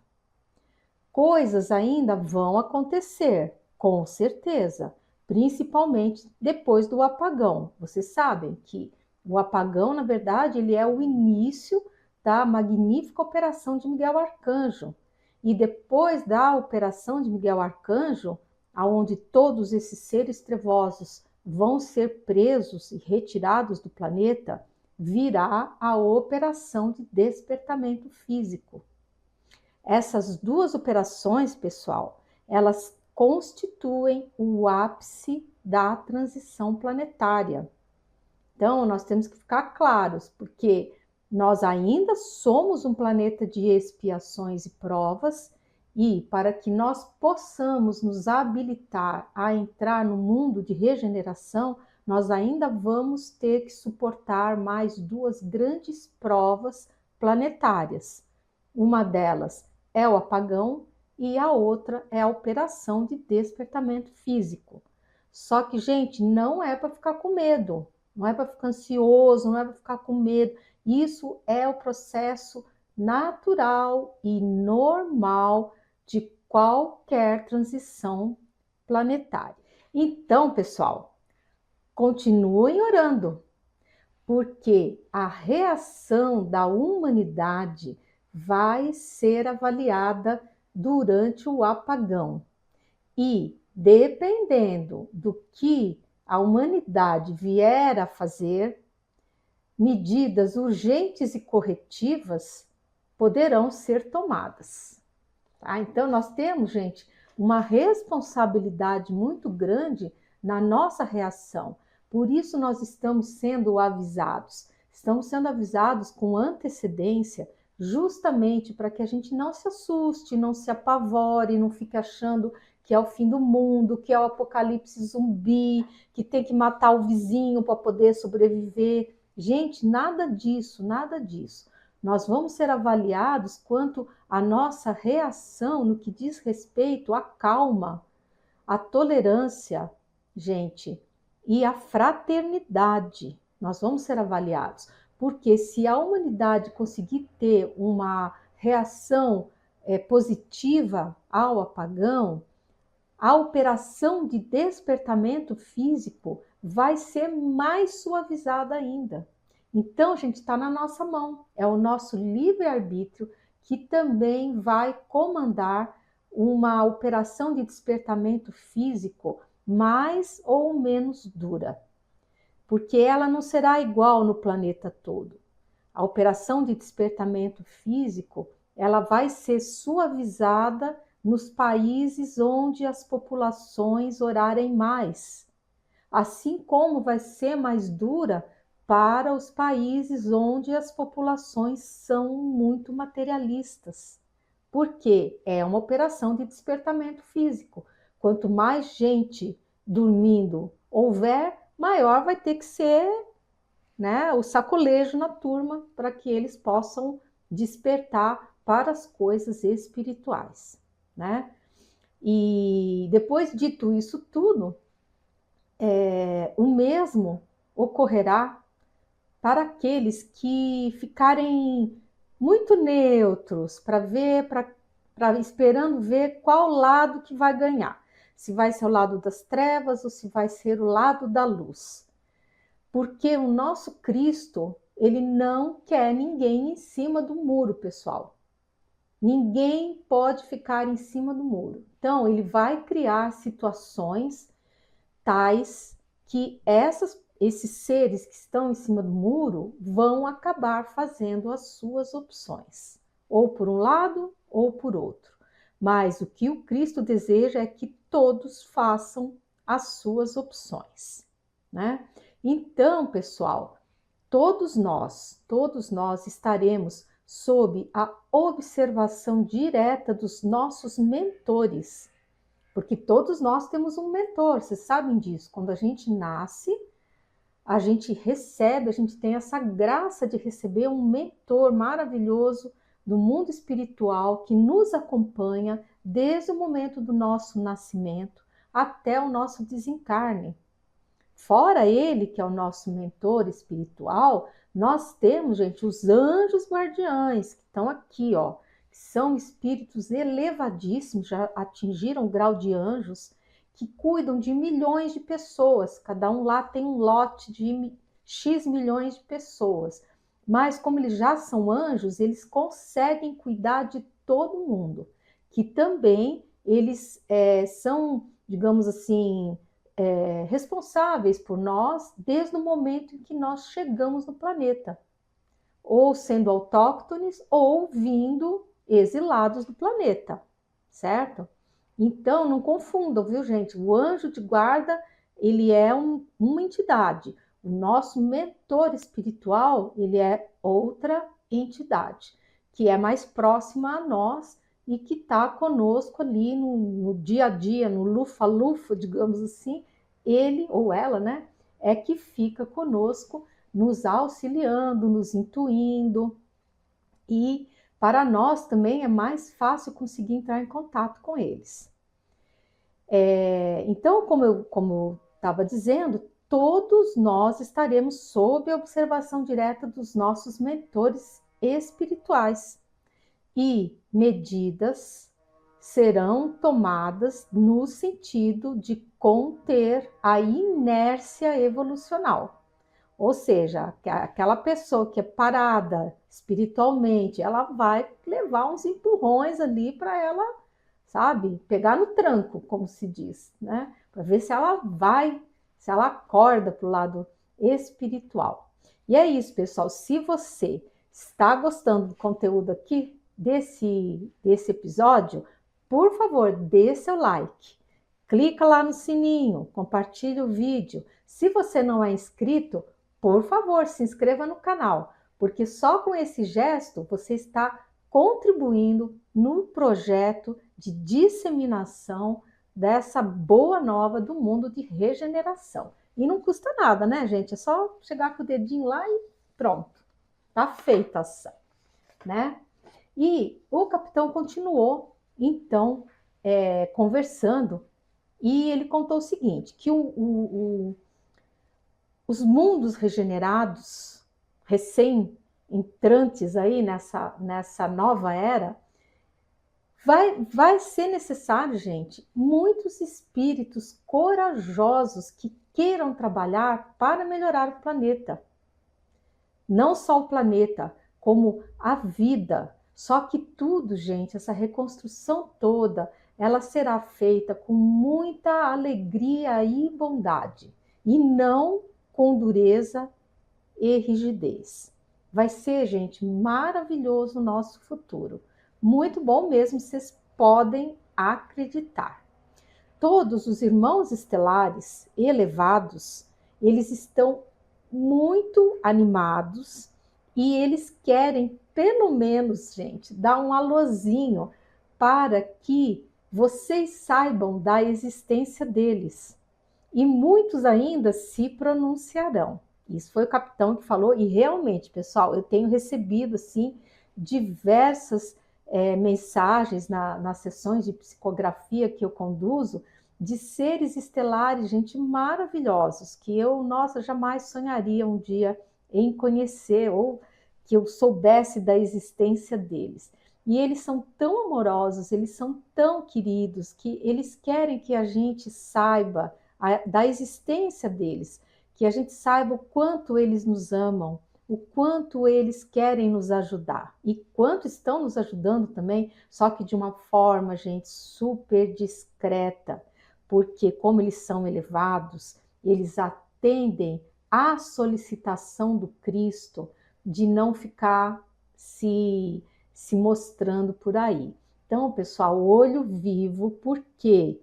Coisas ainda vão acontecer, com certeza, principalmente depois do apagão. Vocês sabem que o apagão, na verdade, ele é o início da magnífica operação de Miguel Arcanjo. E depois da operação de Miguel Arcanjo, aonde todos esses seres trevosos vão ser presos e retirados do planeta, virá a operação de despertamento físico. Essas duas operações, pessoal, elas constituem o ápice da transição planetária. Então, nós temos que ficar claros, porque nós ainda somos um planeta de expiações e provas, e para que nós possamos nos habilitar a entrar no mundo de regeneração, nós ainda vamos ter que suportar mais duas grandes provas planetárias. Uma delas é o apagão e a outra é a operação de despertamento físico. Só que, gente, não é para ficar com medo, não é para ficar ansioso, não é para ficar com medo. Isso é o processo natural e normal de qualquer transição planetária. Então, pessoal, continuem orando, porque a reação da humanidade vai ser avaliada durante o apagão. E, dependendo do que a humanidade vier a fazer, medidas urgentes e corretivas poderão ser tomadas. Tá? Então, nós temos, gente, uma responsabilidade muito grande na nossa reação. Por isso, nós estamos sendo avisados. Estamos sendo avisados com antecedência, justamente para que a gente não se assuste, não se apavore, não fique achando que é o fim do mundo, que é o apocalipse zumbi, que tem que matar o vizinho para poder sobreviver. Gente, nada disso, nada disso. Nós vamos ser avaliados quanto à nossa reação no que diz respeito à calma, à tolerância, gente, e à fraternidade. Nós vamos ser avaliados, porque se a humanidade conseguir ter uma reação positiva ao apagão, a operação de despertamento físico vai ser mais suavizada ainda. Então, gente, está na nossa mão. É o nosso livre-arbítrio que também vai comandar uma operação de despertamento físico mais ou menos dura. Porque ela não será igual no planeta todo. A operação de despertamento físico, ela vai ser suavizada nos países onde as populações orarem mais, assim como vai ser mais dura para os países onde as populações são muito materialistas, porque é uma operação de despertamento físico. Quanto mais gente dormindo houver, maior vai ter que ser, né, o sacolejo na turma para que eles possam despertar para as coisas espirituais. Né? E depois dito isso tudo, o mesmo ocorrerá para aqueles que ficarem muito neutros para esperando ver qual lado que vai ganhar, se vai ser o lado das trevas ou se vai ser o lado da luz, porque o nosso Cristo, ele não quer ninguém em cima do muro, pessoal. Ninguém pode ficar em cima do muro. Então, ele vai criar situações tais que esses seres que estão em cima do muro vão acabar fazendo as suas opções, ou por um lado ou por outro. Mas o que o Cristo deseja é que todos façam as suas opções, né? Então, pessoal, todos nós estaremos sob a observação direta dos nossos mentores, porque todos nós temos um mentor, vocês sabem disso. Quando a gente nasce, a gente recebe, a gente tem essa graça de receber um mentor maravilhoso do mundo espiritual que nos acompanha desde o momento do nosso nascimento até o nosso desencarne. Fora ele, que é o nosso mentor espiritual, nós temos, gente, os anjos guardiães, que estão aqui, ó, que são espíritos elevadíssimos, já atingiram o grau de anjos, que cuidam de milhões de pessoas. Cada um lá tem um lote de X milhões de pessoas. Mas como eles já são anjos, eles conseguem cuidar de todo mundo. Que também eles são, digamos assim, responsáveis por nós desde o momento em que nós chegamos no planeta. Ou sendo autóctones ou vindo exilados do planeta, certo? Então, não confundam, viu, gente? O anjo de guarda, ele é uma entidade. O nosso mentor espiritual, ele é outra entidade, que é mais próxima a nós e que está conosco ali no dia a dia, no lufa-lufa, digamos assim. Ele ou ela, né, é que fica conosco, nos auxiliando, nos intuindo. E para nós também é mais fácil conseguir entrar em contato com eles. Então, como eu estava dizendo, todos nós estaremos sob a observação direta dos nossos mentores espirituais e medidas serão tomadas no sentido de conter a inércia evolucional. Ou seja, aquela pessoa que é parada espiritualmente, ela vai levar uns empurrões ali para ela, sabe, pegar no tranco, como se diz, né? Para ver se ela vai, se ela acorda para o lado espiritual. E é isso, pessoal. Se você está gostando do conteúdo aqui, desse episódio, por favor, dê seu like. Clica lá no sininho, compartilhe o vídeo. Se você não é inscrito, por favor, se inscreva no canal, porque só com esse gesto você está contribuindo no projeto de disseminação dessa boa nova do mundo de regeneração. E não custa nada, né, gente? É só chegar com o dedinho lá e pronto. Tá feita a ação, né? E o capitão continuou, então, conversando, e ele contou o seguinte, que os mundos regenerados, recém-entrantes aí nessa nova era, vai ser necessário, gente, muitos espíritos corajosos que queiram trabalhar para melhorar o planeta. Não só o planeta, como a vida. Só que tudo, gente, essa reconstrução toda, ela será feita com muita alegria e bondade. E não com dureza e rigidez. Vai ser, gente, maravilhoso o nosso futuro. Muito bom mesmo, vocês podem acreditar. Todos os irmãos estelares elevados, eles estão muito animados e eles querem, pelo menos, gente, dar um alôzinho para que vocês saibam da existência deles. E muitos ainda se pronunciarão. Isso foi o capitão que falou, e realmente, pessoal, eu tenho recebido, assim, diversas mensagens nas sessões de psicografia que eu conduzo, de seres estelares, gente, maravilhosos, que eu, nossa, jamais sonharia um dia em conhecer, ou que eu soubesse da existência deles. E eles são tão amorosos, eles são tão queridos, que eles querem que a gente saiba da existência deles, que a gente saiba o quanto eles nos amam, o quanto eles querem nos ajudar e quanto estão nos ajudando também, só que de uma forma, gente, super discreta, porque como eles são elevados, eles atendem à solicitação do Cristo de não ficar se mostrando por aí. Então, pessoal, olho vivo, porque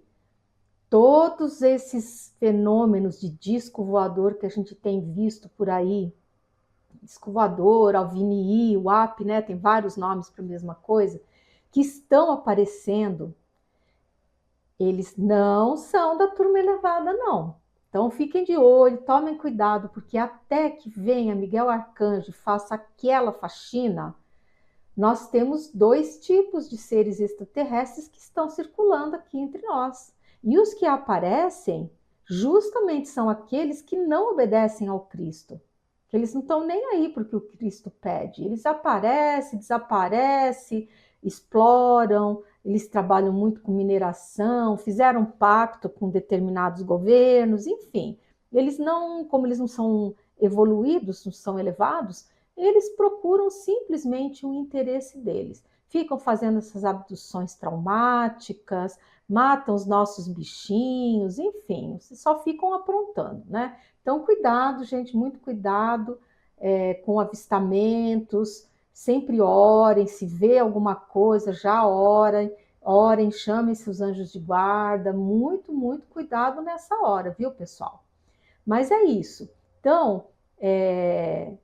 todos esses fenômenos de disco voador que a gente tem visto por aí, disco voador, Alvini, WAP, né? Tem vários nomes para a mesma coisa, que estão aparecendo, eles não são da turma elevada, não. Então fiquem de olho, tomem cuidado, porque até que venha Miguel Arcanjo e faça aquela faxina, nós temos dois tipos de seres extraterrestres que estão circulando aqui entre nós. E os que aparecem justamente são aqueles que não obedecem ao Cristo, que eles não estão nem aí para o que o Cristo pede. Eles aparecem, desaparecem, exploram, eles trabalham muito com mineração, fizeram pacto com determinados governos, enfim. Eles não, como eles não são evoluídos, não são elevados, eles procuram simplesmente o interesse deles. Ficam fazendo essas abduções traumáticas, matam os nossos bichinhos, enfim, só ficam aprontando, né? Então, cuidado, gente, muito cuidado com avistamentos, sempre orem, se vê alguma coisa, já orem, chamem seus anjos de guarda, muito, muito cuidado nessa hora, viu, pessoal? Mas é isso. Então,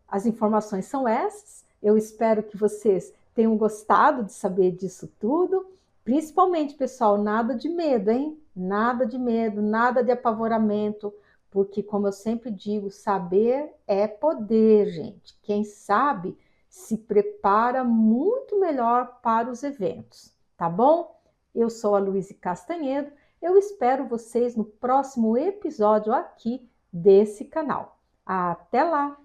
as informações são essas. Eu espero que vocês tenham gostado de saber disso tudo. Principalmente, pessoal, nada de medo, hein? Nada de medo, nada de apavoramento, porque, como eu sempre digo, saber é poder, gente. Quem sabe se prepara muito melhor para os eventos, tá bom? Eu sou a Luíse Castanhedo. Eu espero vocês no próximo episódio aqui desse canal. Até lá!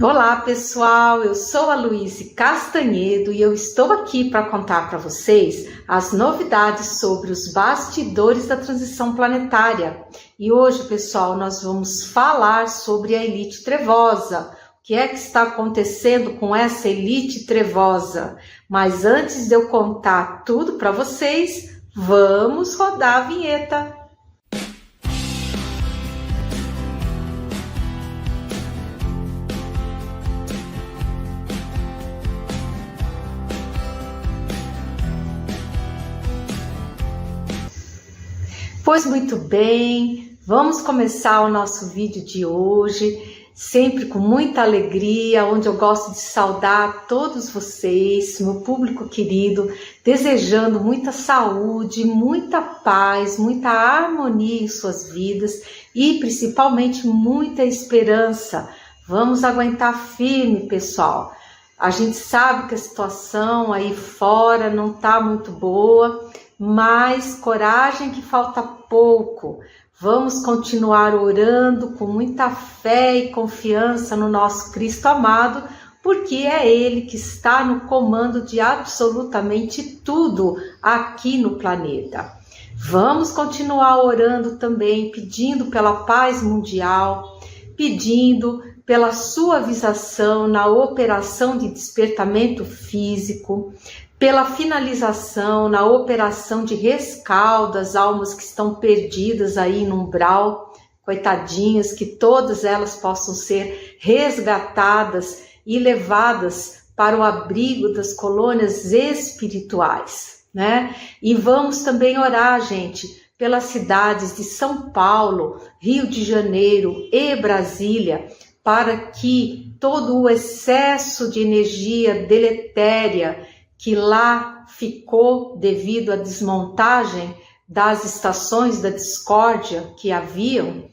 Olá, pessoal! Eu sou a Luíse Castanhedo e eu estou aqui para contar para vocês as novidades sobre os bastidores da transição planetária. E hoje, pessoal, nós vamos falar sobre a elite trevosa. O que é que está acontecendo com essa elite trevosa? Mas antes de eu contar tudo para vocês, vamos rodar a vinheta. Pois muito bem, vamos começar o nosso vídeo de hoje, sempre com muita alegria, onde eu gosto de saudar todos vocês, meu público querido, desejando muita saúde, muita paz, muita harmonia em suas vidas e principalmente muita esperança. Vamos aguentar firme, pessoal. A gente sabe que a situação aí fora não está muito boa, mas coragem que falta pouco. Vamos continuar orando com muita fé e confiança no nosso Cristo amado, porque é Ele que está no comando de absolutamente tudo aqui no planeta. Vamos continuar orando também, pedindo pela paz mundial, pedindo pela suavização na operação de despertamento físico, pela finalização na operação de rescaldo das almas que estão perdidas aí no umbral, coitadinhas, que todas elas possam ser resgatadas e levadas para o abrigo das colônias espirituais, né? E vamos também orar, gente, pelas cidades de São Paulo, Rio de Janeiro e Brasília, para que todo o excesso de energia deletéria que lá ficou devido à desmontagem das estações da discórdia que havia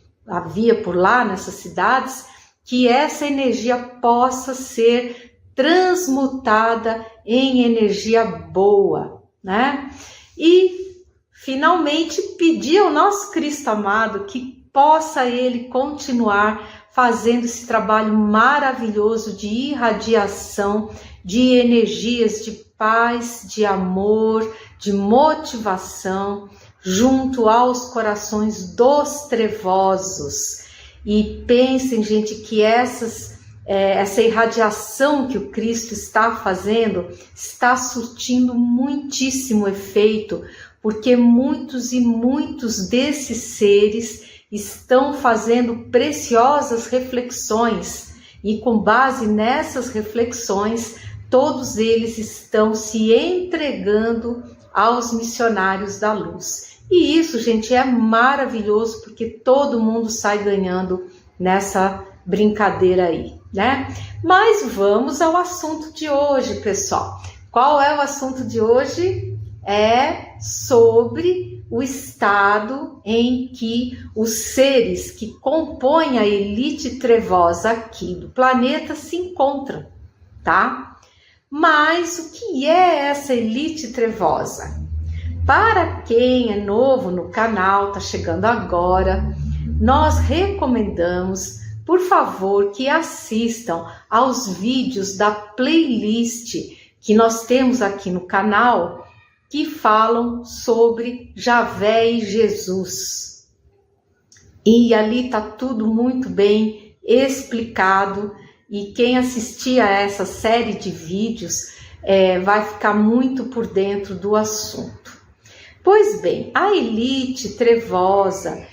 por lá nessas cidades, que essa energia possa ser transmutada em energia boa, né? E finalmente pedir ao nosso Cristo amado que possa Ele continuar fazendo esse trabalho maravilhoso de irradiação de energias de paz, de amor, de motivação, junto aos corações dos trevosos. E pensem, gente, que essa irradiação que o Cristo está fazendo está surtindo muitíssimo efeito, porque muitos e muitos desses seres estão fazendo preciosas reflexões, e com base nessas reflexões, todos eles estão se entregando aos missionários da luz. E isso, gente, é maravilhoso, porque todo mundo sai ganhando nessa brincadeira aí, né? Mas vamos ao assunto de hoje, pessoal. Qual é o assunto de hoje? É sobre o estado em que os seres que compõem a elite trevosa aqui do planeta se encontram, tá? Mas o que é essa elite trevosa? Para quem é novo no canal, tá chegando agora, nós recomendamos, por favor, que assistam aos vídeos da playlist que nós temos aqui no canal, que falam sobre Javé e Jesus. E ali tá tudo muito bem explicado, e quem assistir a essa série de vídeos vai ficar muito por dentro do assunto. Pois bem, a elite trevosa,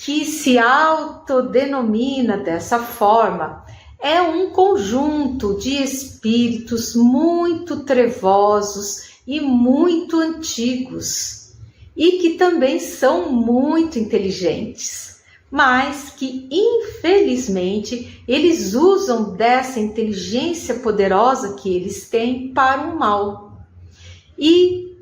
que se autodenomina dessa forma, é um conjunto de espíritos muito trevosos e muito antigos, e que também são muito inteligentes, mas que infelizmente eles usam dessa inteligência poderosa que eles têm para o mal. E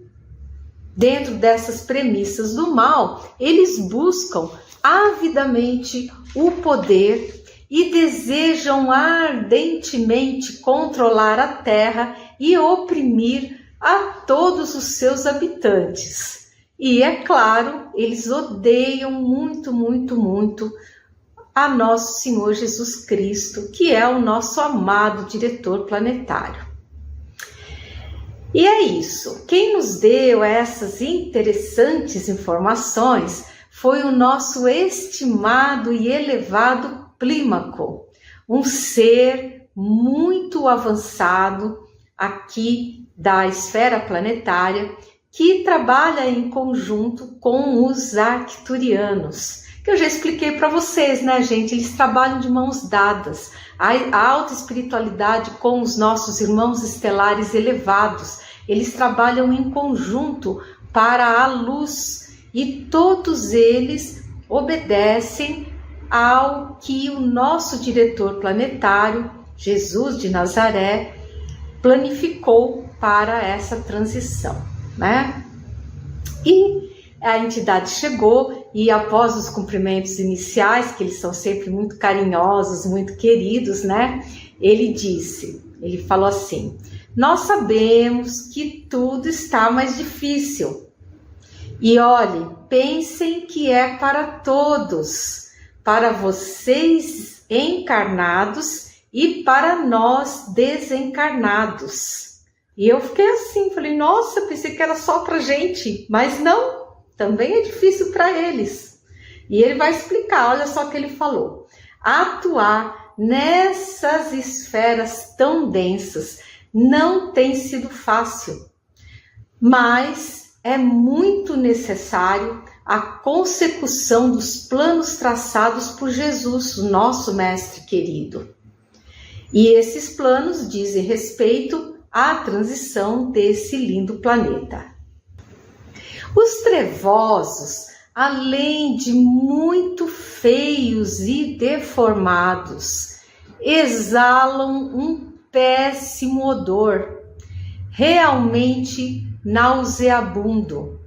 dentro dessas premissas do mal, eles buscam avidamente o poder e desejam ardentemente controlar a terra e oprimir a todos os seus habitantes. E é claro, eles odeiam muito, muito, muito a nosso Senhor Jesus Cristo, que é o nosso amado diretor planetário. E é isso. Quem nos deu essas interessantes informações foi o nosso estimado e elevado Clímaco, um ser muito avançado aqui da esfera planetária, que trabalha em conjunto com os arcturianos, que eu já expliquei para vocês, né, gente? Eles trabalham de mãos dadas, a alta espiritualidade com os nossos irmãos estelares elevados. Eles trabalham em conjunto para a luz, e todos eles obedecem ao que o nosso diretor planetário, Jesus de Nazaré, planificou para essa transição, né? E a entidade chegou, e após os cumprimentos iniciais, que eles são sempre muito carinhosos, muito queridos, né? Ele falou assim: nós sabemos que tudo está mais difícil. E olhe, pensem que é para todos, para vocês encarnados e para nós desencarnados. E eu fiquei assim, falei, nossa, pensei que era só para gente, mas não, também é difícil para eles. E ele vai explicar, olha só o que ele falou: atuar nessas esferas tão densas não tem sido fácil, mas é muito necessário a consecução dos planos traçados por Jesus, o nosso mestre querido. E esses planos dizem respeito à transição desse lindo planeta. Os trevosos, além de muito feios e deformados, exalam um péssimo odor, realmente nauseabundo,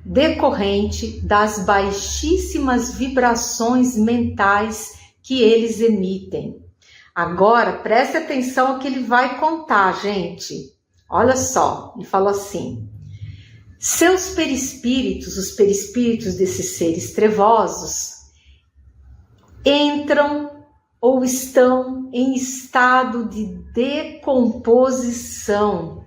decorrente das baixíssimas vibrações mentais que eles emitem. Agora, preste atenção ao que ele vai contar, gente. Olha só, ele falou assim: seus perispíritos, os perispíritos desses seres trevosos, entram ou estão em estado de decomposição,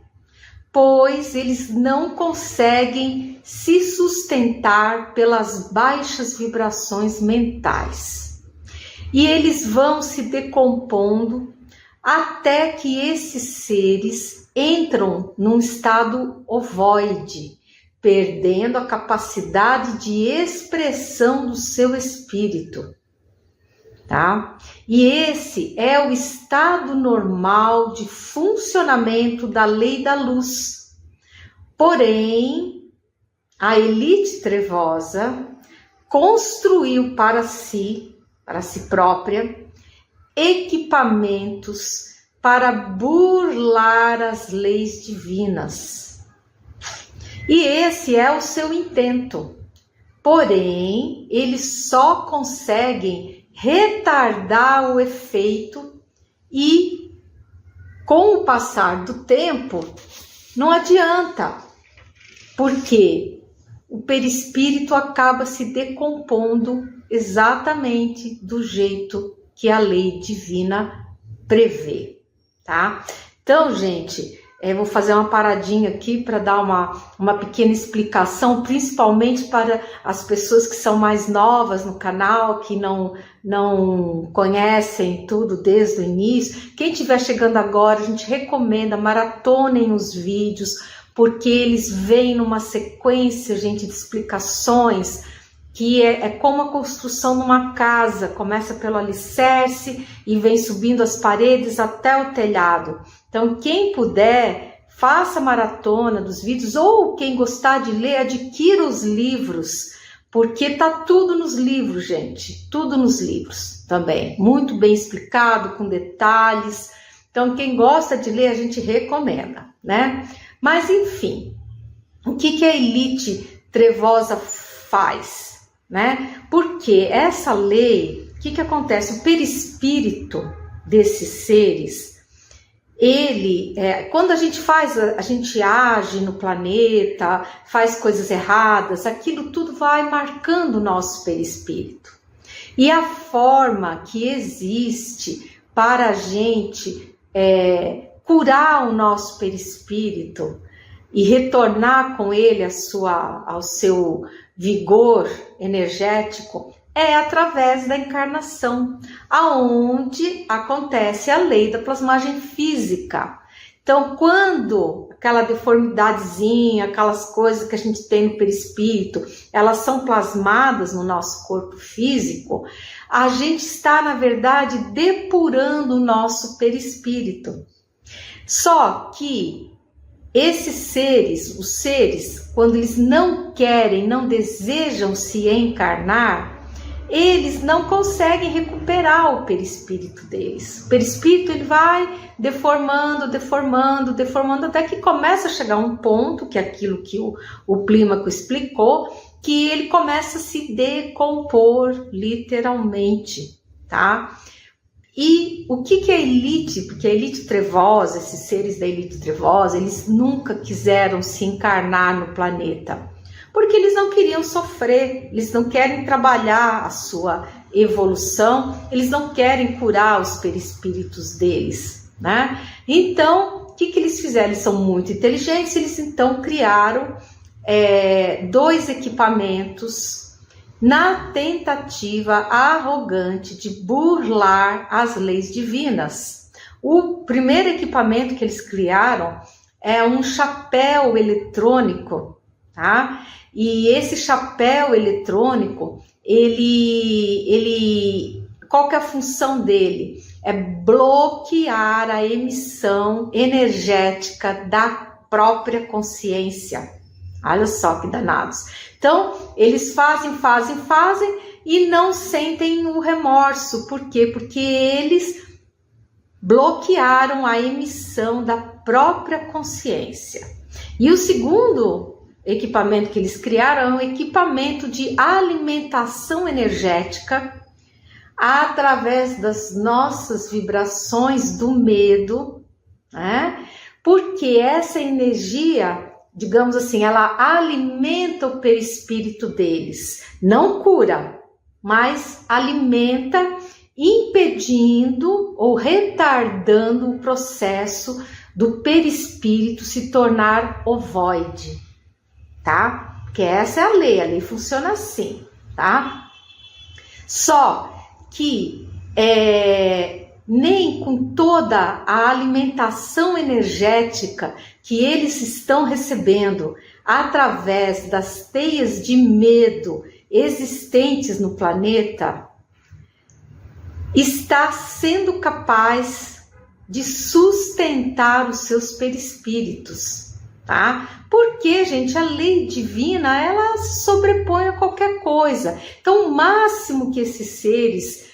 pois eles não conseguem se sustentar pelas baixas vibrações mentais. E eles vão se decompondo até que esses seres entram num estado ovoide, perdendo a capacidade de expressão do seu espírito. Tá? E esse é o estado normal de funcionamento da lei da luz. Porém, a elite trevosa construiu para si própria, equipamentos para burlar as leis divinas. E esse é o seu intento, Porém, eles só conseguem retardar o efeito e, com o passar do tempo, não adianta, porque o perispírito acaba se decompondo exatamente do jeito que a lei divina prevê, tá? Então, gente, vou fazer uma paradinha aqui para dar uma pequena explicação, principalmente para as pessoas que são mais novas no canal, que não conhecem tudo desde o início. Quem estiver chegando agora, a gente recomenda, maratonem os vídeos, porque eles vêm numa sequência, gente, de explicações, que é como a construção de uma casa, começa pelo alicerce e vem subindo as paredes até o telhado. Então, quem puder, faça maratona dos vídeos, ou quem gostar de ler, adquira os livros, porque tá tudo nos livros, gente, tudo nos livros também, muito bem explicado, com detalhes. Então, quem gosta de ler, a gente recomenda, né? Mas, enfim, o que a elite trevosa faz? Né? Porque essa lei, o que acontece? O perispírito desses seres, ele, quando a gente age no planeta, faz coisas erradas, aquilo tudo vai marcando o nosso perispírito. E a forma que existe para a gente curar o nosso perispírito e retornar com ele ao seu vigor energético é através da encarnação, aonde acontece a lei da plasmagem física. Então, quando aquela deformidadezinha, aquelas coisas que a gente tem no perispírito, elas são plasmadas no nosso corpo físico, a gente está, na verdade, depurando o nosso perispírito. Só que esses seres, os seres, quando eles não querem, não desejam se encarnar, eles não conseguem recuperar o perispírito deles. O perispírito ele vai deformando, até que começa a chegar um ponto, que é aquilo que o Clímaco explicou, que ele começa a se decompor literalmente, tá? E o que é a elite? Porque a elite trevosa, esses seres da elite trevosa, eles nunca quiseram se encarnar no planeta, porque eles não queriam sofrer, eles não querem trabalhar a sua evolução, eles não querem curar os perispíritos deles, né? Então, o que eles fizeram? Eles são muito inteligentes, eles então criaram 2 equipamentos na tentativa arrogante de burlar as leis divinas. O primeiro equipamento que eles criaram é um chapéu eletrônico, tá? E esse chapéu eletrônico, qual que é a função dele? É bloquear a emissão energética da própria consciência. Olha só que danados. Então, eles fazem e não sentem o remorso. Por quê? Porque eles bloquearam a emissão da própria consciência. E o segundo equipamento que eles criaram é um equipamento de alimentação energética através das nossas vibrações do medo, né? Porque essa energia, digamos assim, ela alimenta o perispírito deles, não cura, mas alimenta, impedindo ou retardando o processo do perispírito se tornar ovoide, tá? Porque essa é a lei funciona assim, tá? Só que nem com toda a alimentação energética que eles estão recebendo através das teias de medo existentes no planeta, está sendo capaz de sustentar os seus perispíritos, tá? Porque, gente, a lei divina, ela se sobrepõe a qualquer coisa. Então, o máximo que esses seres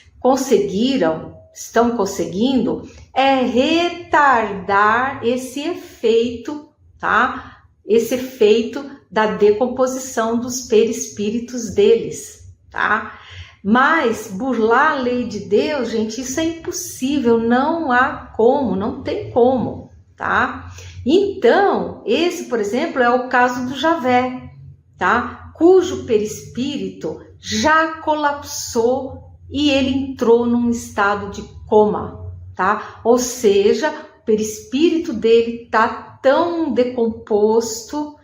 estão conseguindo, é retardar esse efeito, tá? esse efeito da decomposição dos perispíritos deles, tá? Mas burlar a lei de Deus, gente, isso é impossível, não há como, não tem como, tá? Então, esse, por exemplo, é o caso do Javé, tá? Cujo perispírito já colapsou e ele entrou num estado de coma, tá? Ou seja, o perispírito dele tá tão decomposto,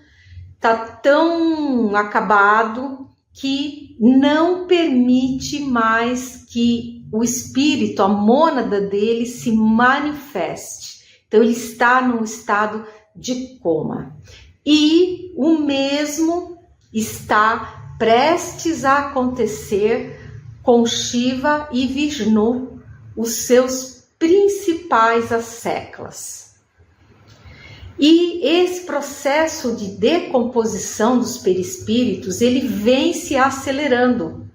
tá tão acabado, que não permite mais que o espírito, a mônada dele, se manifeste. Então, ele está num estado de coma. E o mesmo está prestes a acontecer com Shiva e Vishnu, os seus principais asseclas. E esse processo de decomposição dos perispíritos, ele vem se acelerando,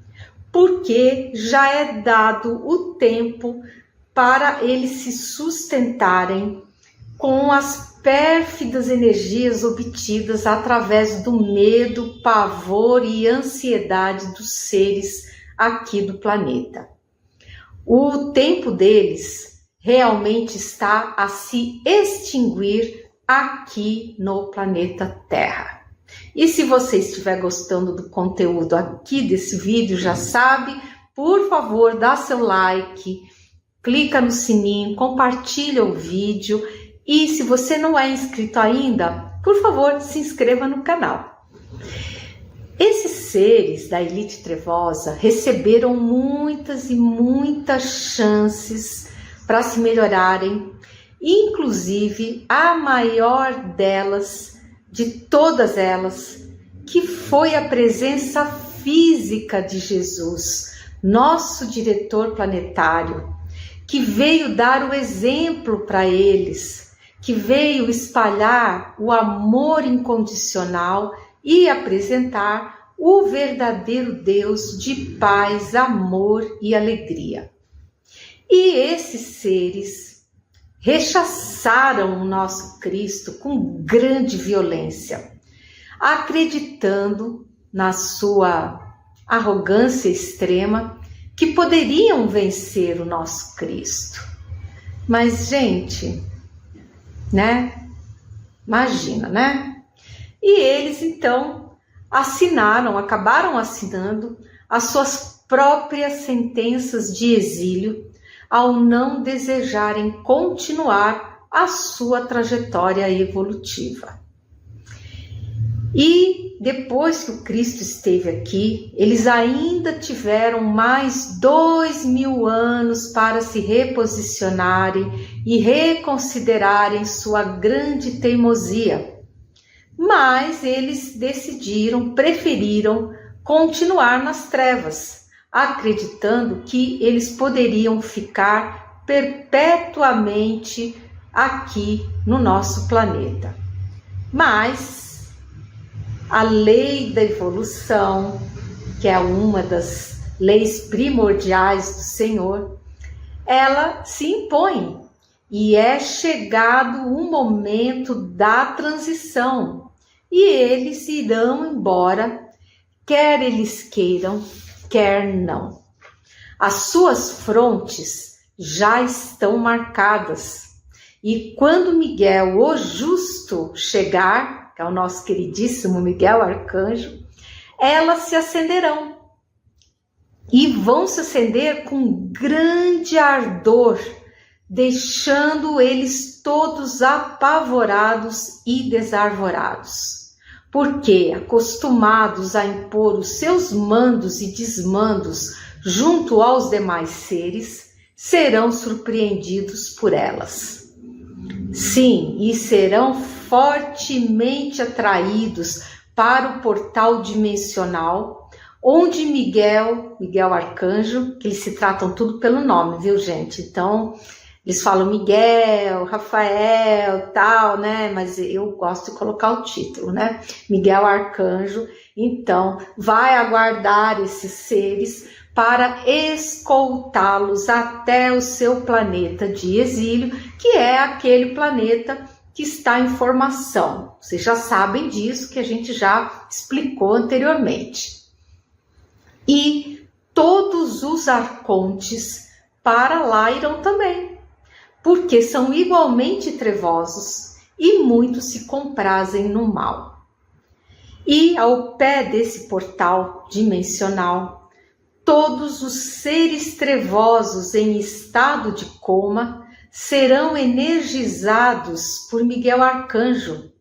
porque já é dado o tempo para eles se sustentarem com as pérfidas energias obtidas através do medo, pavor e ansiedade dos seres aqui do planeta. O tempo deles realmente está a se extinguir aqui no planeta Terra. E se você estiver gostando do conteúdo aqui desse vídeo, já sabe, por favor, dá seu like, clica no sininho, compartilha o vídeo e se você não é inscrito ainda, por favor, se inscreva no canal. Esses seres da elite trevosa receberam muitas e muitas chances para se melhorarem. Inclusive, a maior delas, de todas elas, que foi a presença física de Jesus, nosso diretor planetário, que veio dar o exemplo para eles, que veio espalhar o amor incondicional e apresentar o verdadeiro Deus de paz, amor e alegria. E esses seres rechaçaram o nosso Cristo com grande violência, acreditando na sua arrogância extrema que poderiam vencer o nosso Cristo. Mas, gente, né? Imagina, né? E eles, então, acabaram assinando as suas próprias sentenças de exílio ao não desejarem continuar a sua trajetória evolutiva. E depois que o Cristo esteve aqui, eles ainda tiveram mais 2000 anos para se reposicionarem e reconsiderarem sua grande teimosia. Mas eles preferiram continuar nas trevas, acreditando que eles poderiam ficar perpetuamente aqui no nosso planeta. Mas a lei da evolução, que é uma das leis primordiais do Senhor, ela se impõe e é chegado o momento da transição e eles irão embora, quer eles queiram, quer não. As suas frontes já estão marcadas e quando Miguel, o justo, chegar, que é o nosso queridíssimo Miguel Arcanjo, elas se acenderão e vão se acender com grande ardor, deixando eles todos apavorados e desarvorados. Porque, acostumados a impor os seus mandos e desmandos junto aos demais seres, serão surpreendidos por elas. Sim, e serão fortemente atraídos para o portal dimensional, onde Miguel Arcanjo, que eles se tratam tudo pelo nome, viu, gente? Então, eles falam Miguel, Rafael, tal, né? Mas eu gosto de colocar o título, né? Miguel Arcanjo. Então, vai aguardar esses seres para escoltá-los até o seu planeta de exílio, que é aquele planeta que está em formação. Vocês já sabem disso, que a gente já explicou anteriormente. E todos os arcontes para lá irão também, porque são igualmente trevosos e muitos se comprazem no mal. E ao pé desse portal dimensional, todos os seres trevosos em estado de coma serão energizados por Miguel Arcanjo,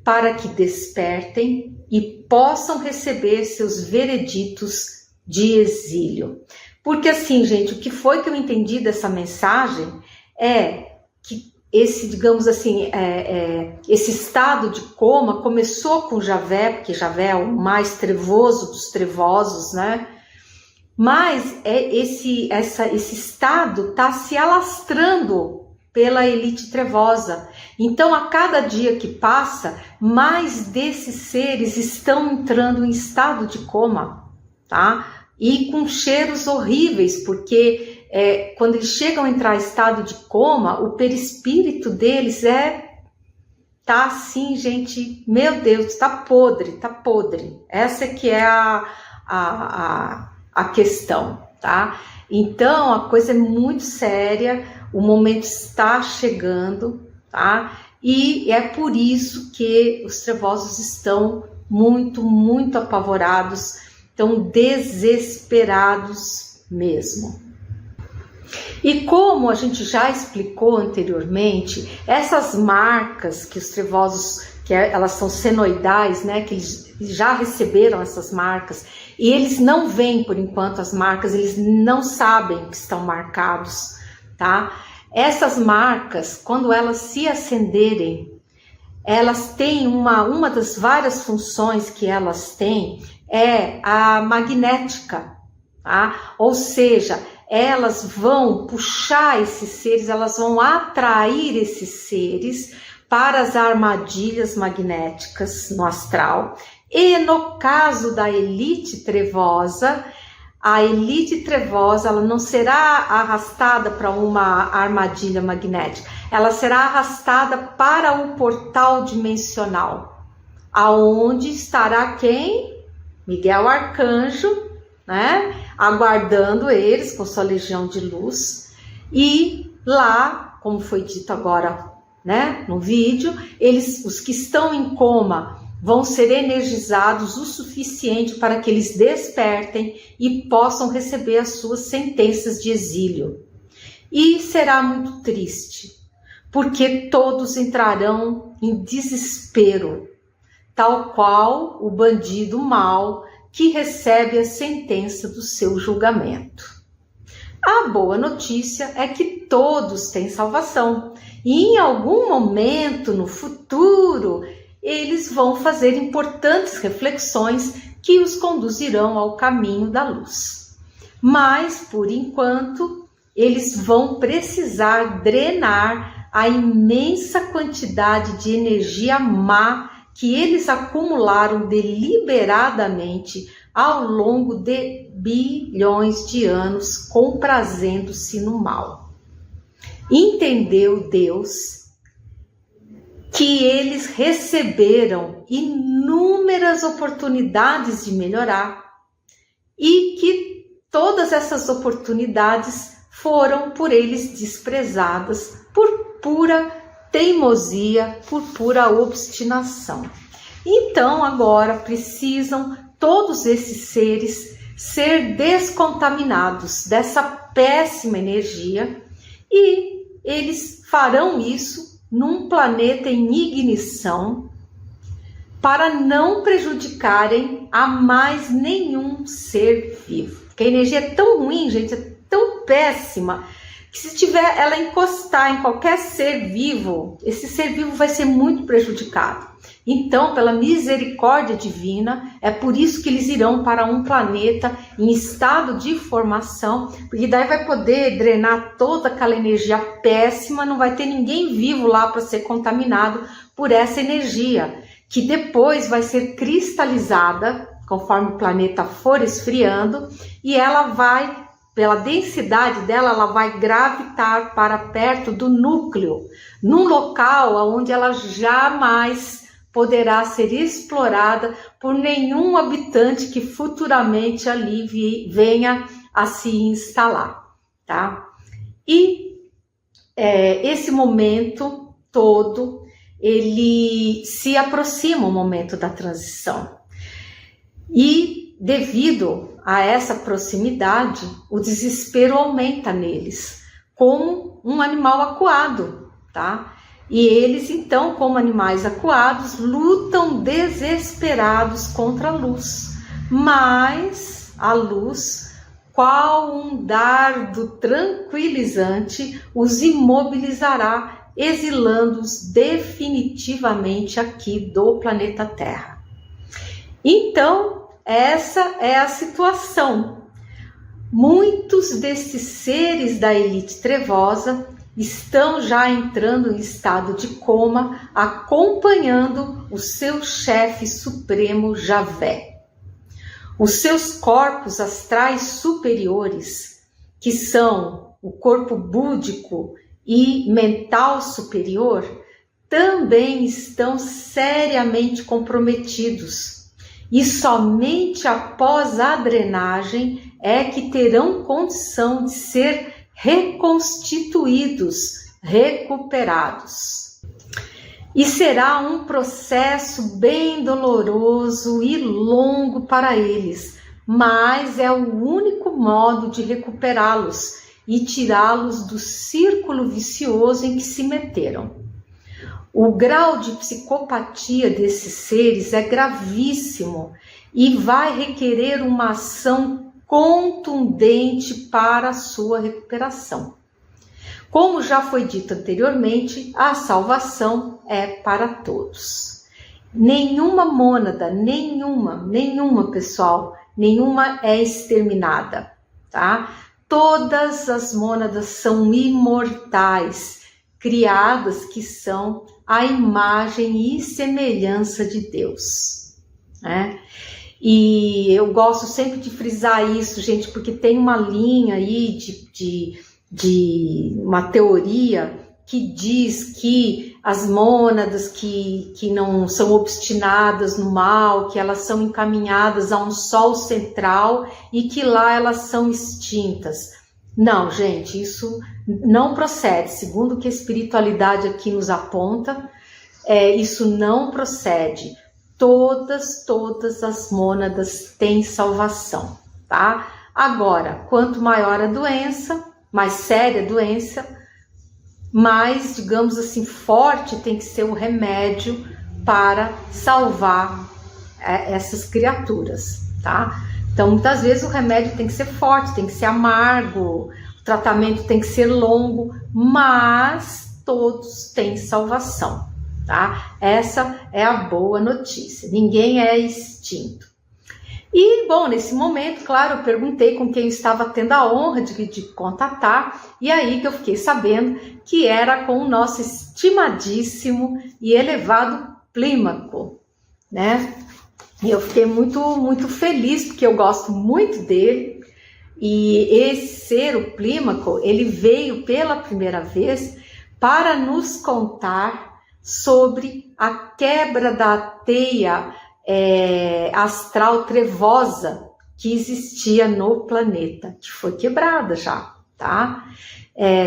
para que despertem e possam receber seus vereditos de exílio. Porque assim, gente, o que foi que eu entendi dessa mensagem é que esse, digamos assim, esse estado de coma começou com Javé, porque Javé é o mais trevoso dos trevosos, né? Mas esse estado está se alastrando pela elite trevosa. Então, a cada dia que passa, mais desses seres estão entrando em estado de coma, tá? E com cheiros horríveis, porque quando eles chegam a entrar em estado de coma, o perispírito deles tá assim, gente, meu Deus, tá podre, tá podre. Essa que é a questão, tá? Então, a coisa é muito séria, o momento está chegando, tá? E é por isso que os trevosos estão muito, muito apavorados, estão desesperados mesmo. E como a gente já explicou anteriormente, essas marcas que os trevosos, elas são senoidais, né, que eles já receberam essas marcas, e eles não veem por enquanto as marcas, eles não sabem que estão marcados, tá? Essas marcas, quando elas se acenderem, elas têm uma das várias funções que elas têm, é a magnética, tá? Ou seja, elas vão puxar esses seres, elas vão atrair esses seres para as armadilhas magnéticas no astral. E no caso da elite trevosa, a elite trevosa ela não será arrastada para uma armadilha magnética, ela será arrastada para o portal dimensional, aonde estará quem? Miguel Arcanjo, né? Aguardando eles com sua legião de luz. E lá, como foi dito agora, né, no vídeo, os que estão em coma vão ser energizados o suficiente para que eles despertem e possam receber as suas sentenças de exílio. E será muito triste, porque todos entrarão em desespero, tal qual o bandido mau que recebe a sentença do seu julgamento. A boa notícia é que todos têm salvação e em algum momento no futuro eles vão fazer importantes reflexões que os conduzirão ao caminho da luz. Mas, por enquanto, eles vão precisar drenar a imensa quantidade de energia má que eles acumularam deliberadamente ao longo de bilhões de anos, comprazendo-se no mal. Entendeu Deus que eles receberam inúmeras oportunidades de melhorar e que todas essas oportunidades foram por eles desprezadas por pura teimosia, por pura obstinação. Então agora precisam todos esses seres ser descontaminados dessa péssima energia e eles farão isso num planeta em ignição para não prejudicarem a mais nenhum ser vivo. Porque a energia é tão ruim, gente, é tão péssima, que se ela encostar em qualquer ser vivo, esse ser vivo vai ser muito prejudicado. Então, pela misericórdia divina, é por isso que eles irão para um planeta em estado de formação, porque daí vai poder drenar toda aquela energia péssima, não vai ter ninguém vivo lá para ser contaminado por essa energia, que depois vai ser cristalizada, conforme o planeta for esfriando, e ela vai pela densidade dela, ela vai gravitar para perto do núcleo, num local onde ela jamais poderá ser explorada por nenhum habitante que futuramente ali venha a se instalar, tá? E esse momento todo, ele se aproxima o momento da transição. E devido a essa proximidade, o desespero aumenta neles, como um animal acuado, tá? E eles, então, como animais acuados, lutam desesperados contra a luz. Mas a luz, qual um dardo tranquilizante, os imobilizará, exilando-os definitivamente aqui do planeta Terra. Então, essa é a situação. Muitos desses seres da elite trevosa estão já entrando em estado de coma, acompanhando o seu chefe supremo Javé. Os seus corpos astrais superiores, que são o corpo búdico e mental superior, também estão seriamente comprometidos. E somente após a drenagem é que terão condição de ser reconstituídos, recuperados. E será um processo bem doloroso e longo para eles, mas é o único modo de recuperá-los e tirá-los do círculo vicioso em que se meteram. O grau de psicopatia desses seres é gravíssimo e vai requerer uma ação contundente para a sua recuperação. Como já foi dito anteriormente, a salvação é para todos. Nenhuma mônada, nenhuma pessoal, nenhuma é exterminada, tá? Todas as mônadas são imortais, criadas que são a imagem e semelhança de Deus, né? E eu gosto sempre de frisar isso, gente, porque tem uma linha aí de uma teoria que diz que as mônadas que não são obstinadas no mal, que elas são encaminhadas a um sol central e que lá elas são extintas. Não, gente, isso não procede. Segundo o que a espiritualidade aqui nos aponta, isso não procede. Todas as mônadas têm salvação, tá? Agora, quanto maior a doença, mais séria a doença, mais, digamos assim, forte tem que ser o remédio para salvar essas criaturas, tá? Então, muitas vezes o remédio tem que ser forte, tem que ser amargo, o tratamento tem que ser longo, mas todos têm salvação, tá? Essa é a boa notícia, ninguém é extinto. E, bom, nesse momento, claro, eu perguntei com quem eu estava tendo a honra de contatar, e aí que eu fiquei sabendo que era com o nosso estimadíssimo e elevado Plímaco, né? E eu fiquei muito feliz, porque eu gosto muito dele, e esse ser, o Plímaco, ele veio pela primeira vez para nos contar sobre a quebra da teia astral trevosa que existia no planeta, que foi quebrada já, tá?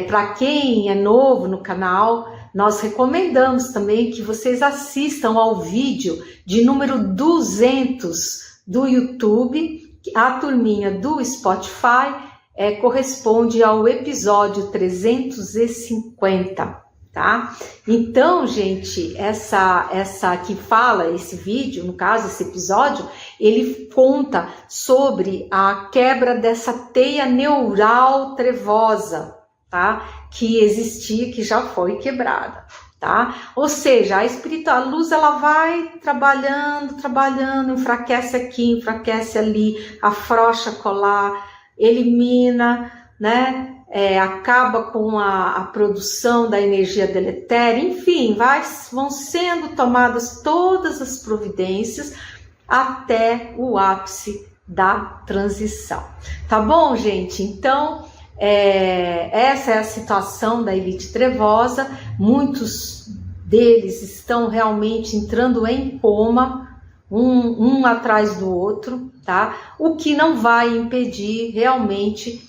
Para quem é novo no canal, nós recomendamos também que vocês assistam ao vídeo de número 200 do YouTube. A turminha do Spotify corresponde ao episódio 350, tá? Então, gente, essa que fala, esse vídeo, no caso, esse episódio, ele conta sobre a quebra dessa teia neural trevosa, tá? Que existia, que já foi quebrada, tá? Ou seja, a luz, ela vai trabalhando, enfraquece aqui, enfraquece ali, afrouxa colar, elimina, né? Acaba com a produção da energia deletéria, enfim, vão sendo tomadas todas as providências até o ápice da transição. Tá bom, gente? Então, essa é a situação da elite trevosa. Muitos deles estão realmente entrando em coma, um atrás do outro, tá? O que não vai impedir realmente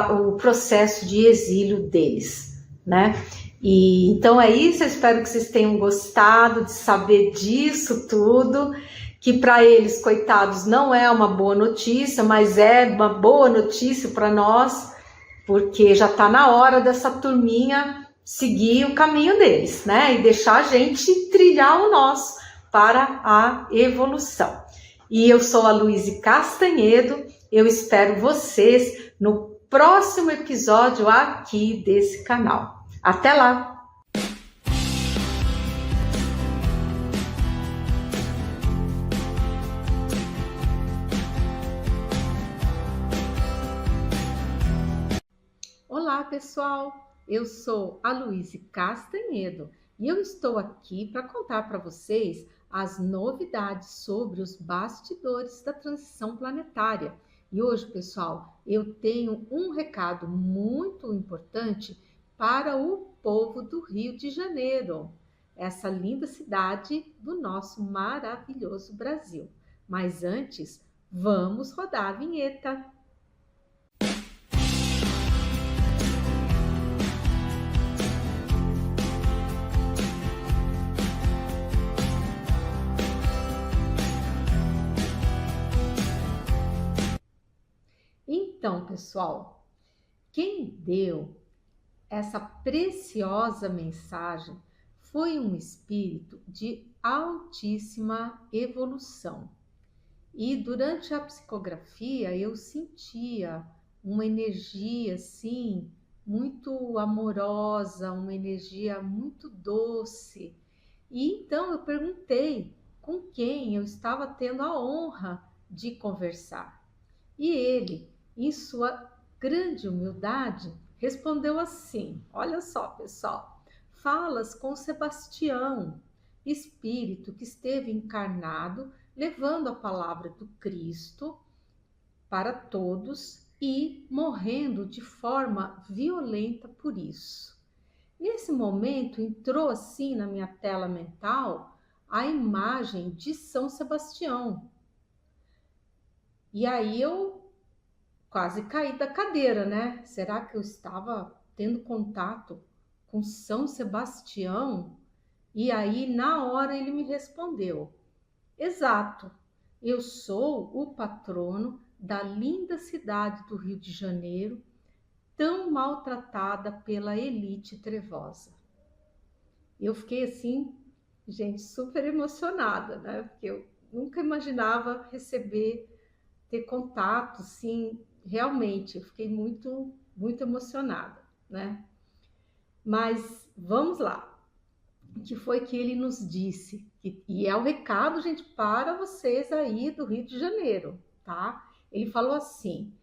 o processo de exílio deles, né? E então é isso, eu espero que vocês tenham gostado de saber disso tudo, que para eles, coitados, não é uma boa notícia, mas é uma boa notícia para nós, porque já está na hora dessa turminha seguir o caminho deles, né? E deixar a gente trilhar o nosso para a evolução. E eu sou a Luíse Castanhedo, eu espero vocês no próximo episódio aqui desse canal. Até lá! Olá, pessoal! Eu sou a Luíse Castanhedo e eu estou aqui para contar para vocês as novidades sobre os bastidores da transição planetária. E hoje, pessoal, eu tenho um recado muito importante para o povo do Rio de Janeiro, essa linda cidade do nosso maravilhoso Brasil. Mas antes, vamos rodar a vinheta. Então, pessoal, quem deu essa preciosa mensagem foi um espírito de altíssima evolução. E durante a psicografia eu sentia uma energia assim, muito amorosa, uma energia muito doce. E então eu perguntei com quem eu estava tendo a honra de conversar. E ele, em sua grande humildade, respondeu assim: olha só, pessoal, falas com Sebastião, espírito que esteve encarnado, levando a palavra do Cristo para todos e morrendo de forma violenta por isso. Nesse momento entrou assim na minha tela mental a imagem de São Sebastião. E aí eu quase caí da cadeira, né? Será que eu estava tendo contato com São Sebastião? E aí, na hora, ele me respondeu: exato, eu sou o patrono da linda cidade do Rio de Janeiro, tão maltratada pela elite trevosa. Eu fiquei assim, gente, super emocionada, né? Porque eu nunca imaginava ter contato, sim. Realmente, eu fiquei muito emocionada, né? Mas vamos lá. O que foi que ele nos disse? E é o recado, gente, para vocês aí do Rio de Janeiro, tá? Ele falou assim: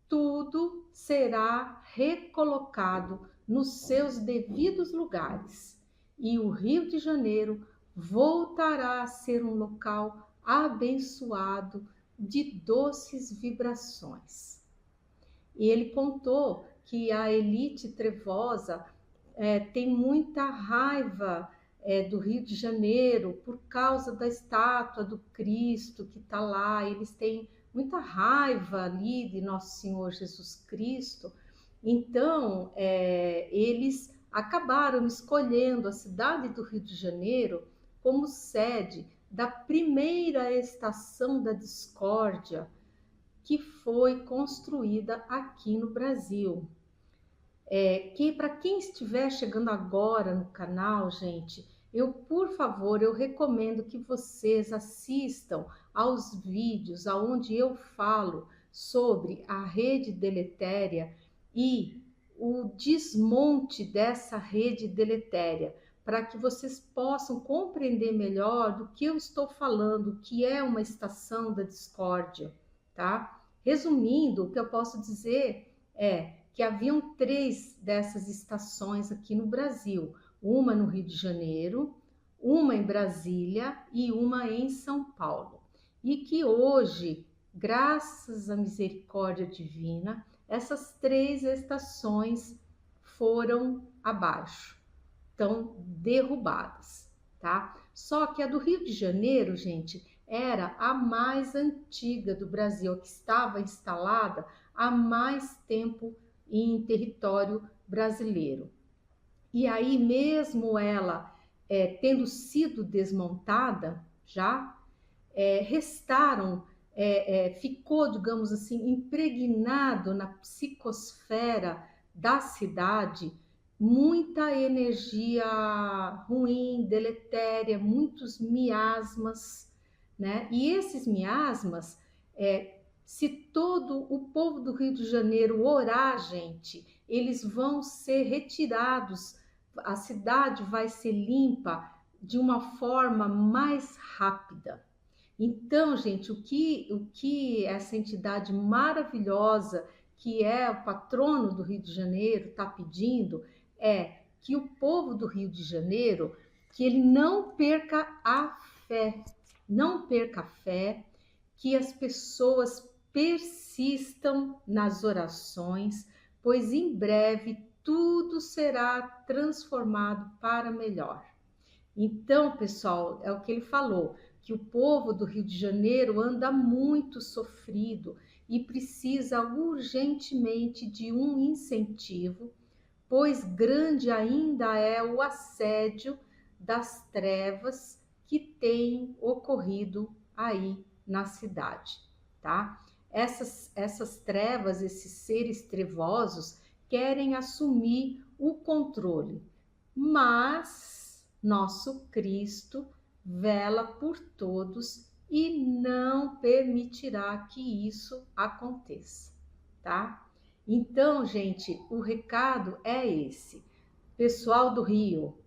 tudo será recolocado nos seus devidos lugares e o Rio de Janeiro voltará a ser um local abençoado de doces vibrações. E ele contou que a elite trevosa tem muita raiva do Rio de Janeiro por causa da estátua do Cristo que está lá. Eles têm muita raiva ali de Nosso Senhor Jesus Cristo. Então, eles acabaram escolhendo a cidade do Rio de Janeiro como sede da primeira estação da discórdia que foi construída aqui no Brasil. Que para quem estiver chegando agora no canal, gente, por favor, eu recomendo que vocês assistam aos vídeos onde eu falo sobre a rede deletéria e o desmonte dessa rede deletéria, para que vocês possam compreender melhor do que eu estou falando, o que é uma estação da discórdia, tá? Resumindo, o que eu posso dizer é que haviam 3 dessas estações aqui no Brasil, uma no Rio de Janeiro, uma em Brasília e uma em São Paulo. E que hoje, graças à misericórdia divina, essas 3 estações foram abaixo, estão derrubadas, tá? Só que a do Rio de Janeiro, gente, era a mais antiga do Brasil, que estava instalada há mais tempo em território brasileiro. E aí, mesmo ela tendo sido desmontada, já restaram, ficou, digamos assim, impregnado na psicosfera da cidade muita energia ruim, deletéria, muitos miasmas, né? E esses miasmas, se todo o povo do Rio de Janeiro orar, gente, eles vão ser retirados, a cidade vai ser limpa de uma forma mais rápida. Então, gente, o que essa entidade maravilhosa, que é o patrono do Rio de Janeiro, está pedindo é que o povo do Rio de Janeiro, que ele não perca a fé, não perca a fé, que as pessoas persistam nas orações, pois em breve tudo será transformado para melhor. Então, pessoal, é o que ele falou, que o povo do Rio de Janeiro anda muito sofrido e precisa urgentemente de um incentivo, pois grande ainda é o assédio das trevas que tem ocorrido aí na cidade, tá? Essas trevas, esses seres trevosos, querem assumir o controle, mas nosso Cristo vela por todos e não permitirá que isso aconteça, tá? Então, gente, o recado é esse. Pessoal do Rio,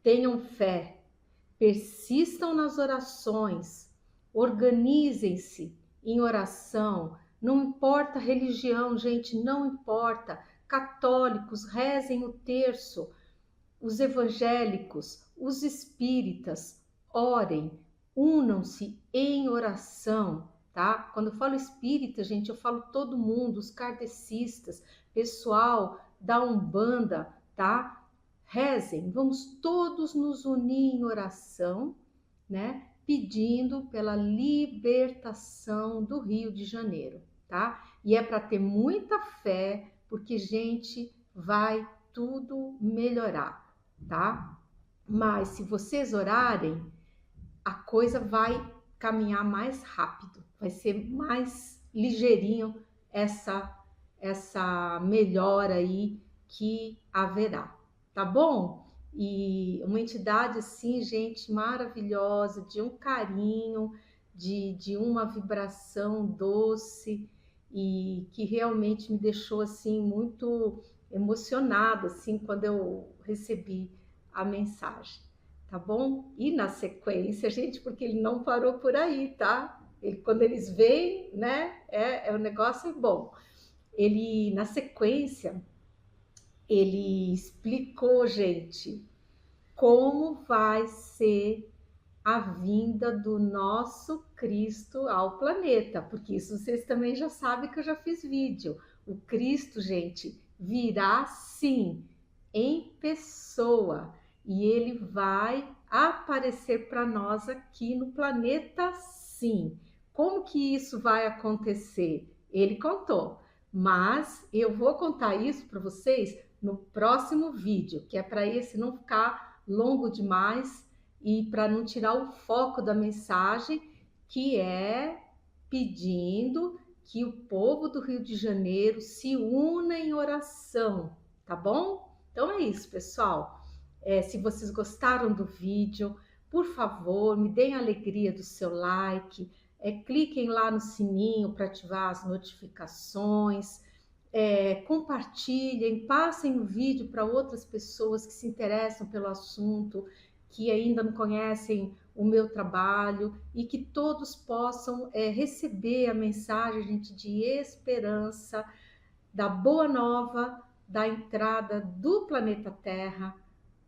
tenham fé, persistam nas orações, organizem-se em oração, não importa a religião, gente, não importa. Católicos, rezem o terço, os evangélicos, os espíritas, orem, unam-se em oração, tá? Quando eu falo espírita, gente, eu falo todo mundo, os kardecistas, pessoal da Umbanda, tá? Rezem, vamos todos nos unir em oração, né? Pedindo pela libertação do Rio de Janeiro, tá? E é para ter muita fé, porque, gente, vai tudo melhorar, tá? Mas se vocês orarem, a coisa vai caminhar mais rápido, vai ser mais ligeirinho essa melhora aí que haverá, tá bom? E uma entidade assim, gente, maravilhosa, de um carinho, de uma vibração doce e que realmente me deixou assim muito emocionada assim quando eu recebi a mensagem, tá bom? E na sequência, gente, porque ele não parou por aí, tá? Quando eles vêm, né? O negócio é bom. Ele, na sequência, ele explicou, gente, como vai ser a vinda do nosso Cristo ao planeta, porque isso vocês também já sabem que eu já fiz vídeo. O Cristo, gente, virá sim, em pessoa, e ele vai aparecer para nós aqui no planeta sim. Como que isso vai acontecer? Ele contou, mas eu vou contar isso para vocês no próximo vídeo, que é para esse não ficar longo demais e para não tirar o foco da mensagem, que é pedindo que o povo do Rio de Janeiro se una em oração, tá bom? Então é isso, pessoal. Se vocês gostaram do vídeo, por favor, me deem a alegria do seu like, cliquem lá no sininho para ativar as notificações, compartilhem, passem o vídeo para outras pessoas que se interessam pelo assunto, que ainda não conhecem o meu trabalho e que todos possam receber a mensagem, gente, de esperança, da boa nova, da entrada do planeta Terra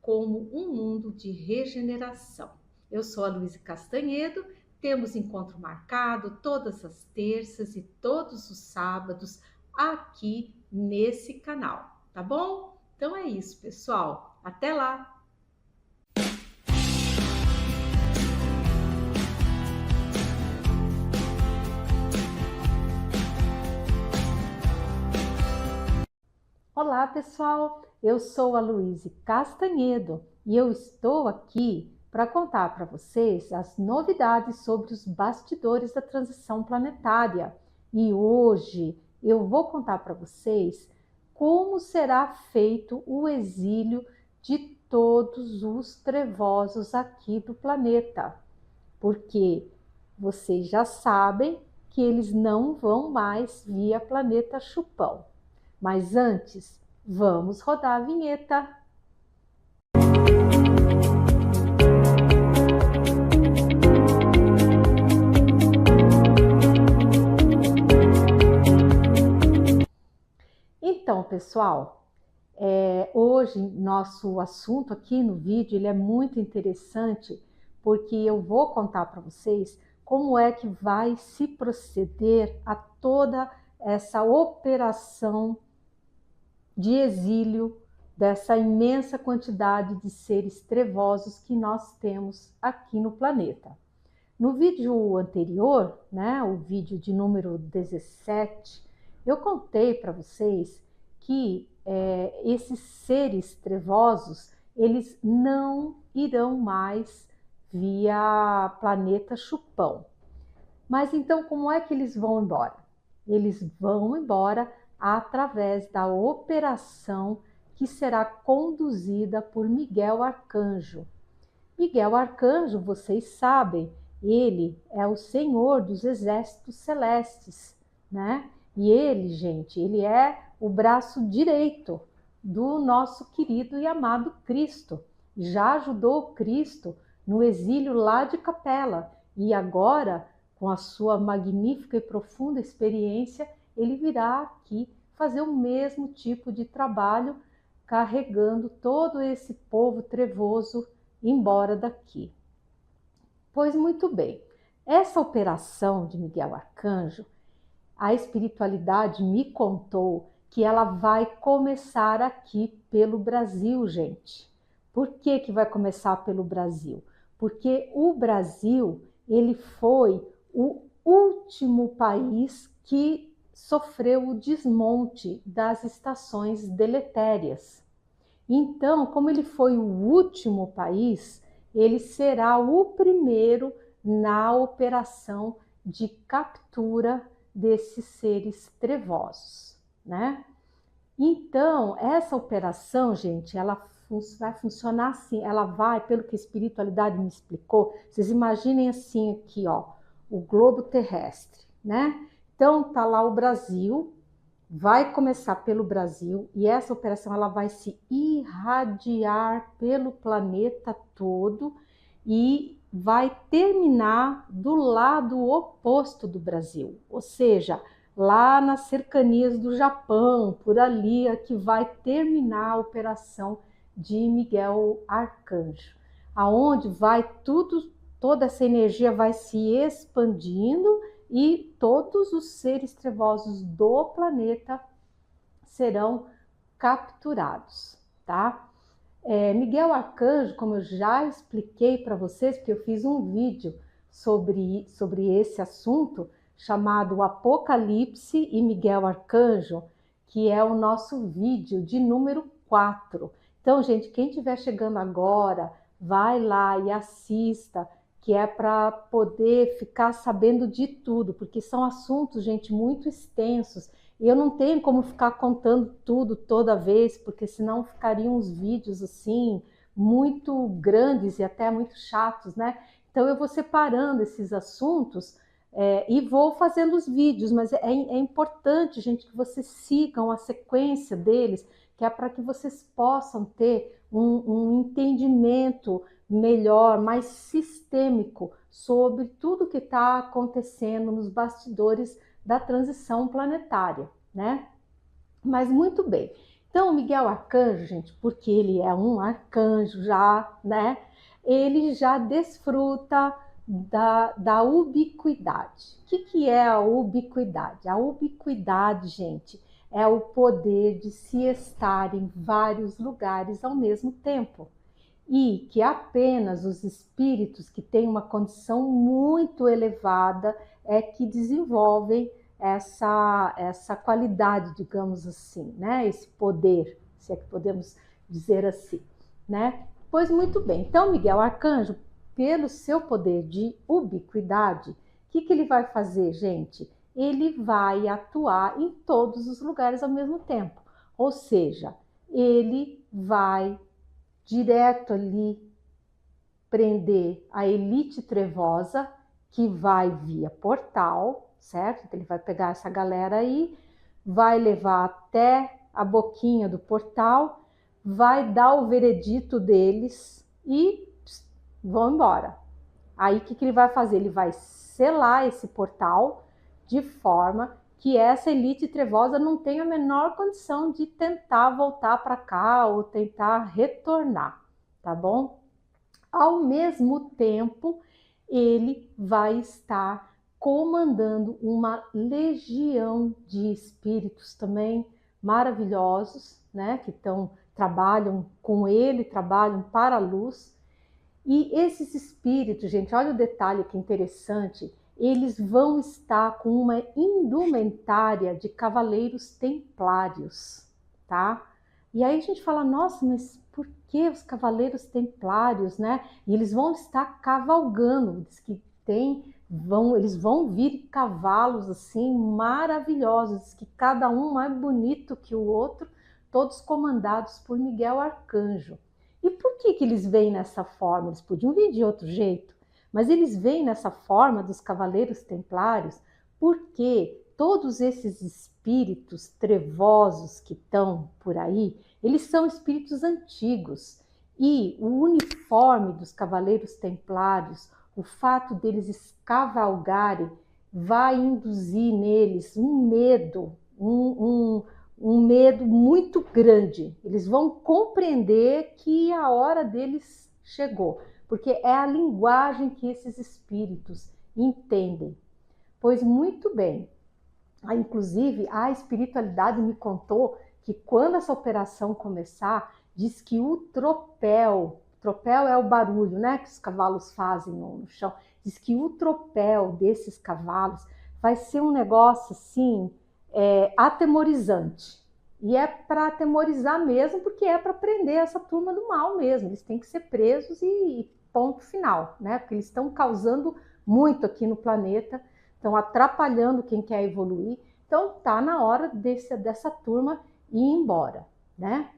como um mundo de regeneração. Eu sou a Luísa Castanhedo, temos encontro marcado todas as terças e todos os sábados aqui nesse canal, tá bom? Então é isso, pessoal. Até lá! Olá, pessoal! Eu sou a Luíse Castanhedo e eu estou aqui para contar para vocês as novidades sobre os bastidores da transição planetária. E hoje eu vou contar para vocês como será feito o exílio de todos os trevosos aqui do planeta. Porque vocês já sabem que eles não vão mais via planeta Chupão. Mas antes, vamos rodar a vinheta. Então, pessoal, hoje nosso assunto aqui no vídeo ele é muito interessante porque eu vou contar para vocês como é que vai se proceder a toda essa operação de exílio dessa imensa quantidade de seres trevosos que nós temos aqui no planeta. No vídeo anterior, né, o vídeo de número 17, eu contei para vocês que esses seres trevosos, eles não irão mais via planeta Chupão. Mas então como é que eles vão embora? Eles vão embora através da operação que será conduzida por Miguel Arcanjo. Miguel Arcanjo, vocês sabem, ele é o Senhor dos Exércitos Celestes, né? E ele, gente, ele é o braço direito do nosso querido e amado Cristo. Já ajudou Cristo no exílio lá de Capela e agora, com a sua magnífica e profunda experiência, ele virá aqui fazer o mesmo tipo de trabalho, carregando todo esse povo trevoso embora daqui. Pois muito bem, essa operação de Miguel Arcanjo, a espiritualidade me contou que ela vai começar aqui pelo Brasil, gente. Por que que vai começar pelo Brasil? Porque o Brasil, ele foi o último país que sofreu o desmonte das estações deletérias. Então, como ele foi o último país, ele será o primeiro na operação de captura desses seres trevosos, né? Então, essa operação, gente, ela vai funcionar assim, ela vai, pelo que a espiritualidade me explicou, vocês imaginem assim aqui, ó, o globo terrestre, né? Então, tá lá o Brasil, vai começar pelo Brasil e essa operação ela vai se irradiar pelo planeta todo e vai terminar do lado oposto do Brasil, ou seja, lá nas cercanias do Japão, por ali é que vai terminar a operação de Miguel Arcanjo, aonde vai toda essa energia vai se expandindo e todos os seres trevosos do planeta serão capturados, tá? Miguel Arcanjo, como eu já expliquei para vocês, porque eu fiz um vídeo sobre esse assunto, chamado Apocalipse e Miguel Arcanjo, que é o nosso vídeo de número 4. Então, gente, quem estiver chegando agora, vai lá e assista, que é para poder ficar sabendo de tudo, porque são assuntos, gente, muito extensos. E eu não tenho como ficar contando tudo toda vez, porque senão ficariam uns vídeos assim, muito grandes e até muito chatos, né? Então eu vou separando esses assuntos e vou fazendo os vídeos, mas é importante, gente, que vocês sigam a sequência deles, que é para que vocês possam ter um entendimento melhor, mais sistêmico sobre tudo que está acontecendo nos bastidores da transição planetária, né? Mas muito bem. Então, o Miguel Arcanjo, gente, porque ele é um arcanjo já, né? Ele já desfruta da ubiquidade. O que é a ubiquidade? A ubiquidade, gente, é o poder de se estar em vários lugares ao mesmo tempo. E que apenas os espíritos que têm uma condição muito elevada é que desenvolvem essa qualidade, digamos assim, né? Esse poder, se é que podemos dizer assim, né? Pois muito bem. Então, Miguel Arcanjo, pelo seu poder de ubiquidade, o que ele vai fazer, gente? Ele vai atuar em todos os lugares ao mesmo tempo. Ou seja, ele vai direto ali prender a elite trevosa, que vai via portal, certo? Então ele vai pegar essa galera aí, vai levar até a boquinha do portal, vai dar o veredito deles e vão embora. Aí o que ele vai fazer? Ele vai selar esse portal de forma que essa elite trevosa não tenha a menor condição de tentar voltar para cá ou tentar retornar, tá bom? Ao mesmo tempo, ele vai estar comandando uma legião de espíritos também maravilhosos, né, que trabalham com ele, trabalham para a luz. E esses espíritos, gente, olha o detalhe que interessante, eles vão estar com uma indumentária de cavaleiros templários, tá? E aí a gente fala, nossa, mas por que os cavaleiros templários, né? E eles vão estar cavalgando, diz que eles vão vir cavalos assim maravilhosos, diz que cada um mais bonito que o outro, todos comandados por Miguel Arcanjo. E por que eles vêm nessa forma? Eles podiam vir de outro jeito, mas eles vêm nessa forma dos cavaleiros templários porque todos esses espíritos trevosos que estão por aí, eles são espíritos antigos. E o uniforme dos cavaleiros templários, o fato deles cavalgarem, vai induzir neles um medo, um medo muito grande. Eles vão compreender que a hora deles chegou, porque é a linguagem que esses espíritos entendem. Pois muito bem, inclusive a espiritualidade me contou que quando essa operação começar, diz que o tropel é o barulho, né, que os cavalos fazem no chão, diz que o tropel desses cavalos vai ser um negócio assim, atemorizante. E é para atemorizar mesmo, porque é para prender essa turma do mal mesmo. Eles têm que ser presos e ponto final, né? Porque eles estão causando muito aqui no planeta, estão atrapalhando quem quer evoluir. Então tá na hora dessa turma ir embora, né?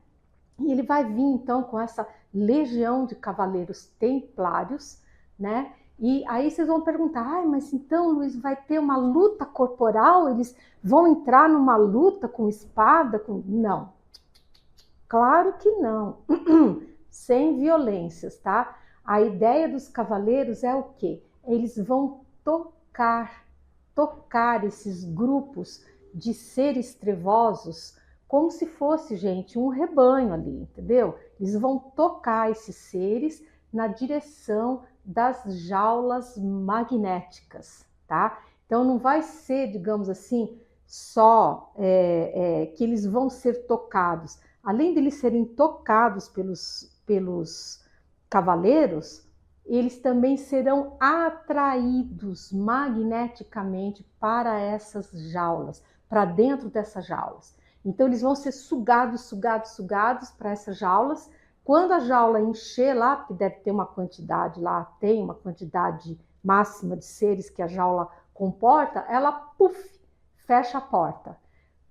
E ele vai vir então com essa legião de cavaleiros templários, né? E aí vocês vão perguntar, mas então, Luiz, vai ter uma luta corporal? Eles vão entrar numa luta com espada? Não, claro que não, sem violências, tá? A ideia dos cavaleiros é o quê? Eles vão tocar esses grupos de seres trevosos como se fosse, gente, um rebanho ali, entendeu? Eles vão tocar esses seres na direção das jaulas magnéticas, tá? Então não vai ser, digamos assim, só que eles vão ser tocados. Além de eles serem tocados pelos cavaleiros, eles também serão atraídos magneticamente para essas jaulas, para dentro dessas jaulas. Então eles vão ser sugados para essas jaulas. Quando a jaula encher lá, porque deve ter uma quantidade lá, tem uma quantidade máxima de seres que a jaula comporta, ela, fecha a porta.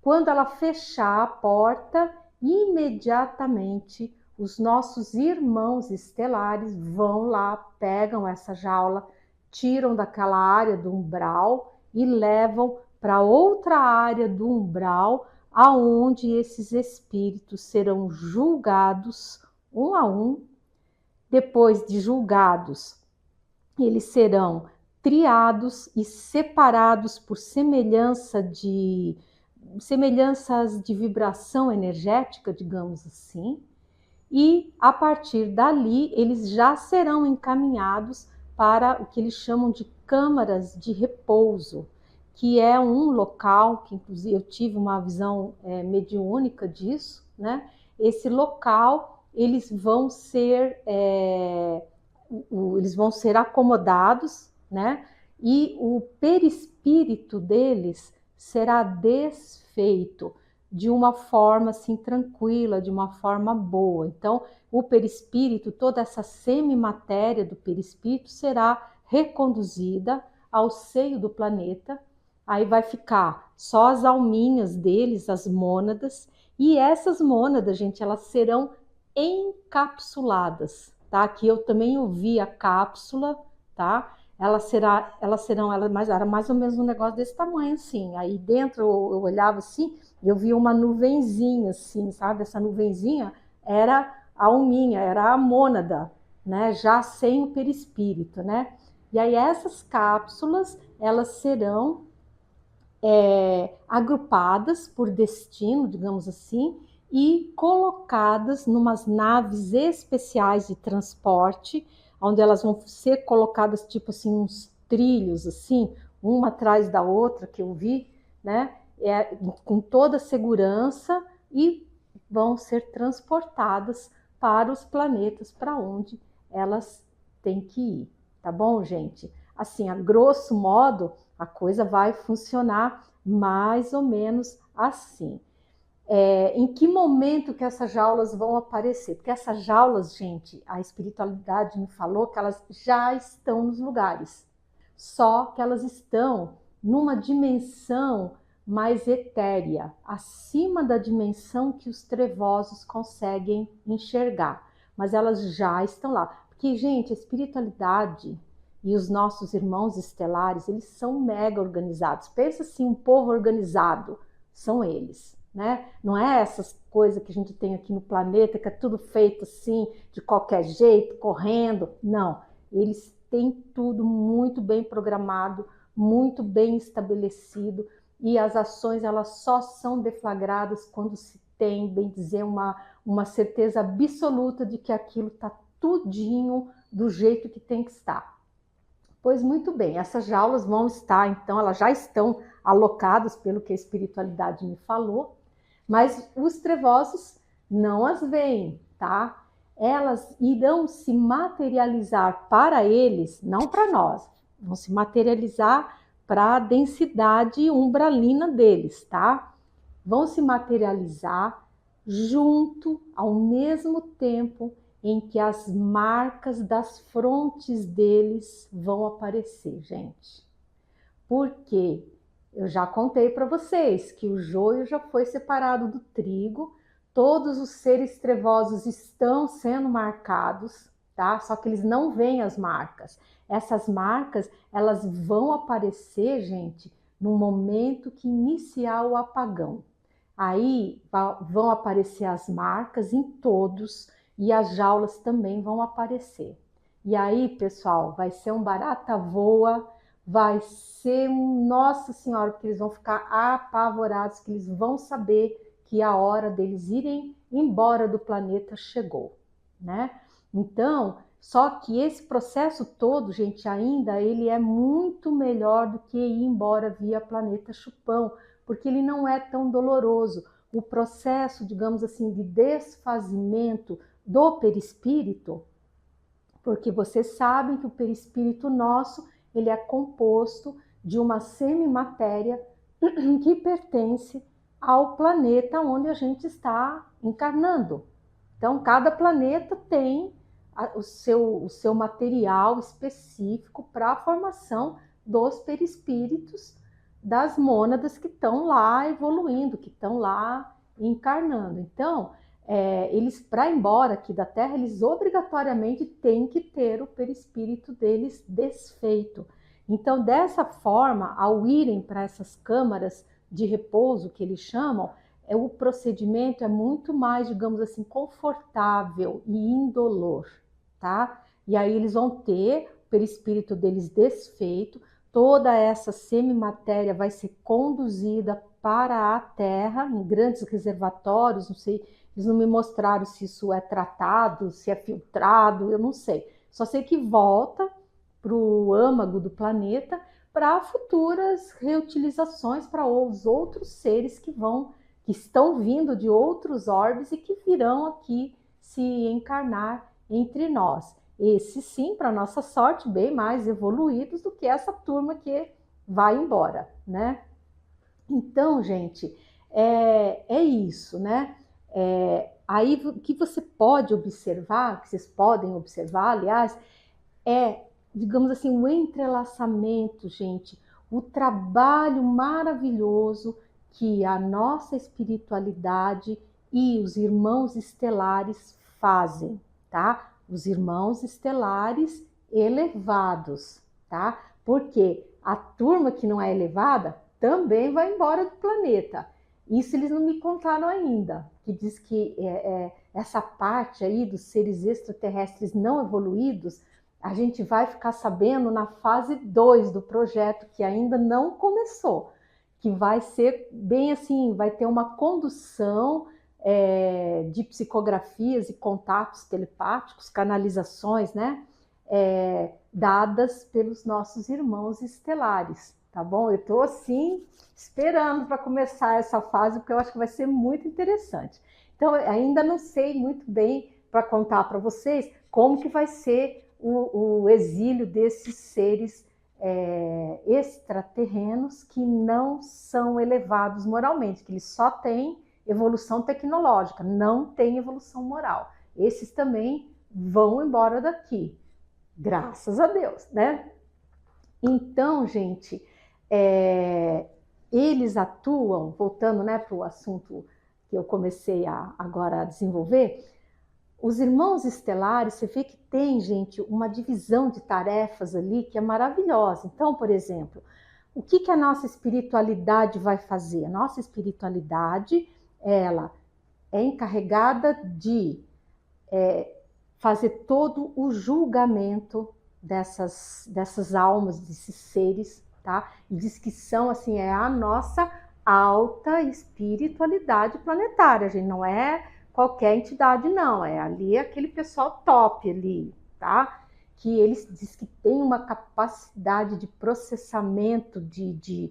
Quando ela fechar a porta, imediatamente os nossos irmãos estelares vão lá, pegam essa jaula, tiram daquela área do umbral e levam para outra área do umbral, aonde esses espíritos serão julgados um a um. Depois de julgados, eles serão triados e separados por semelhanças de vibração energética, digamos assim, e a partir dali eles já serão encaminhados para o que eles chamam de câmaras de repouso, que é um local, que inclusive eu tive uma visão mediúnica disso, né? Esse local, eles vão ser acomodados, né? E o perispírito deles será desfeito de uma forma assim tranquila, de uma forma boa. Então, o perispírito, toda essa semimatéria do perispírito será reconduzida ao seio do planeta. Aí vai ficar só as alminhas deles, as mônadas, e essas mônadas, gente, elas serão encapsuladas, tá? Aqui eu também ouvi a cápsula, tá? Era mais ou menos um negócio desse tamanho, assim. Aí dentro eu olhava assim, eu via uma nuvenzinha, assim, sabe? Essa nuvenzinha era a alminha, era a mônada, né? Já sem o perispírito, né? E aí essas cápsulas, elas serão agrupadas por destino, digamos assim, e colocadas numas naves especiais de transporte, onde elas vão ser colocadas tipo assim uns trilhos assim, uma atrás da outra, que eu vi, né? Com toda a segurança, e vão ser transportadas para os planetas para onde elas têm que ir, tá bom, gente? Assim, a grosso modo, a coisa vai funcionar mais ou menos assim. Em que momento que essas jaulas vão aparecer? Porque essas jaulas, gente, a espiritualidade me falou que elas já estão nos lugares, só que elas estão numa dimensão mais etérea, acima da dimensão que os trevosos conseguem enxergar, mas elas já estão lá. Porque, gente, a espiritualidade e os nossos irmãos estelares, eles são mega organizados. Pensa assim, um povo organizado, são eles, né? Não é essas coisas que a gente tem aqui no planeta, que é tudo feito assim, de qualquer jeito, correndo. Não, eles têm tudo muito bem programado, muito bem estabelecido, e as ações, elas só são deflagradas quando se tem, bem dizer, uma certeza absoluta de que aquilo está tudinho do jeito que tem que estar. Pois muito bem, essas jaulas vão estar, então, elas já estão alocadas pelo que a espiritualidade me falou, mas os trevosos não as veem, tá? Elas irão se materializar para eles, não para nós, vão se materializar para a densidade umbralina deles, tá? Vão se materializar junto, ao mesmo tempo em que as marcas das frontes deles vão aparecer, gente. Porque eu já contei para vocês que o joio já foi separado do trigo, todos os seres trevosos estão sendo marcados, tá? Só que eles não veem as marcas. Essas marcas, elas vão aparecer, gente, no momento que iniciar o apagão. Aí vão aparecer as marcas em todos, e as jaulas também vão aparecer. E aí, pessoal, vai ser um barata voa, vai ser Nossa Senhora, porque eles vão ficar apavorados, que eles vão saber que a hora deles irem embora do planeta chegou, né? Então, só que esse processo todo, gente, ainda ele é muito melhor do que ir embora via planeta Chupão, porque ele não é tão doloroso. O processo, digamos assim, de desfazimento do perispírito, porque vocês sabem que o perispírito nosso, ele é composto de uma semimatéria que pertence ao planeta onde a gente está encarnando. Então, cada planeta tem o seu material específico para a formação dos perispíritos das mônadas que estão lá evoluindo, que estão lá encarnando. Então, eles, para ir embora aqui da Terra, eles obrigatoriamente têm que ter o perispírito deles desfeito. Então, dessa forma, ao irem para essas câmaras de repouso, que eles chamam, o procedimento é muito mais, digamos assim, confortável e indolor, tá? E aí eles vão ter o perispírito deles desfeito, toda essa semimatéria vai ser conduzida para a Terra, em grandes reservatórios, não sei, eles não me mostraram se isso é tratado, se é filtrado, eu não sei. Só sei que volta para o âmago do planeta para futuras reutilizações para os outros seres que estão vindo de outros orbes e que virão aqui se encarnar entre nós. Esses sim, para nossa sorte, bem mais evoluídos do que essa turma que vai embora, né? Então, gente, é isso, né? Aí o que você pode observar, que vocês podem observar, aliás, digamos assim, o entrelaçamento, gente, o trabalho maravilhoso que a nossa espiritualidade e os irmãos estelares fazem, tá? Os irmãos estelares elevados, tá? Porque a turma que não é elevada também vai embora do planeta. Isso eles não me contaram ainda, que diz que essa parte aí dos seres extraterrestres não evoluídos, a gente vai ficar sabendo na fase 2 do projeto, que ainda não começou, que vai ser bem assim, vai ter uma condução de psicografias e contatos telepáticos, canalizações, né? Dadas pelos nossos irmãos estelares, tá bom? Eu estou assim esperando para começar essa fase, porque eu acho que vai ser muito interessante. Então, ainda não sei muito bem para contar para vocês como que vai ser o exílio desses seres extraterrenos que não são elevados moralmente, que eles só têm evolução tecnológica, não tem evolução moral. Esses também vão embora daqui, graças a Deus, né? Então, gente, eles atuam, voltando, né, para o assunto que eu comecei agora a desenvolver, os irmãos estelares, você vê que tem, gente, uma divisão de tarefas ali que é maravilhosa. Então, por exemplo, o que a nossa espiritualidade vai fazer? A nossa espiritualidade, ela é encarregada de fazer todo o julgamento dessas almas, desses seres, tá? E diz que são, assim, a nossa alta espiritualidade planetária, gente, não é qualquer entidade, não, é ali aquele pessoal top ali, tá? Que eles diz que tem uma capacidade de processamento, de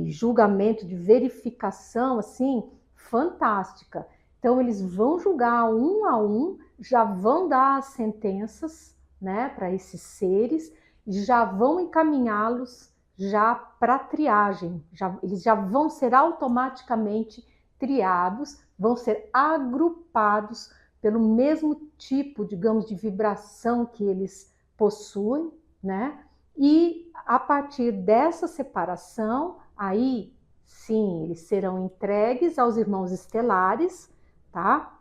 julgamento, de verificação, assim, fantástica. Então, eles vão julgar um a um, já vão dar as sentenças, né, para esses seres, já vão encaminhá-los já para triagem, eles já vão ser automaticamente triados, vão ser agrupados pelo mesmo tipo, digamos, de vibração que eles possuem, né? E a partir dessa separação, aí sim, eles serão entregues aos irmãos estelares, tá?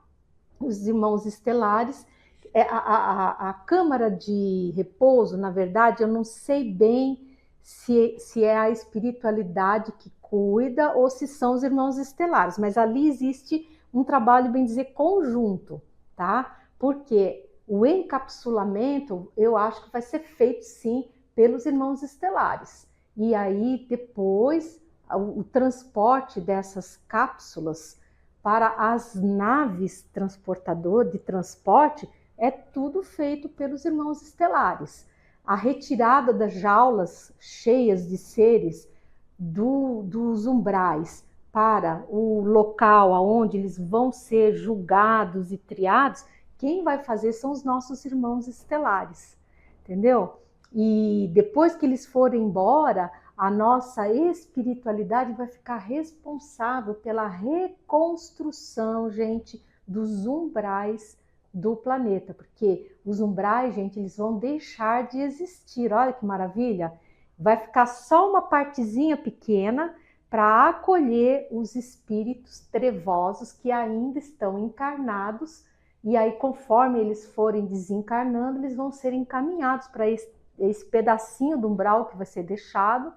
Os irmãos estelares, a câmara de repouso, na verdade, eu não sei bem se é a espiritualidade que cuida ou se são os irmãos estelares, mas ali existe um trabalho, bem dizer, conjunto, tá? Porque o encapsulamento, eu acho que vai ser feito, sim, pelos irmãos estelares. E aí, depois, o transporte dessas cápsulas para as naves de transporte é tudo feito pelos irmãos estelares. A retirada das jaulas cheias de seres dos umbrais para o local onde eles vão ser julgados e triados, quem vai fazer são os nossos irmãos estelares, entendeu? E depois que eles forem embora, a nossa espiritualidade vai ficar responsável pela reconstrução, gente, dos umbrais do planeta, porque os umbrais, gente, eles vão deixar de existir. Olha que maravilha! Vai ficar só uma partezinha pequena para acolher os espíritos trevosos que ainda estão encarnados, e aí, conforme eles forem desencarnando, eles vão ser encaminhados para esse pedacinho do umbral que vai ser deixado.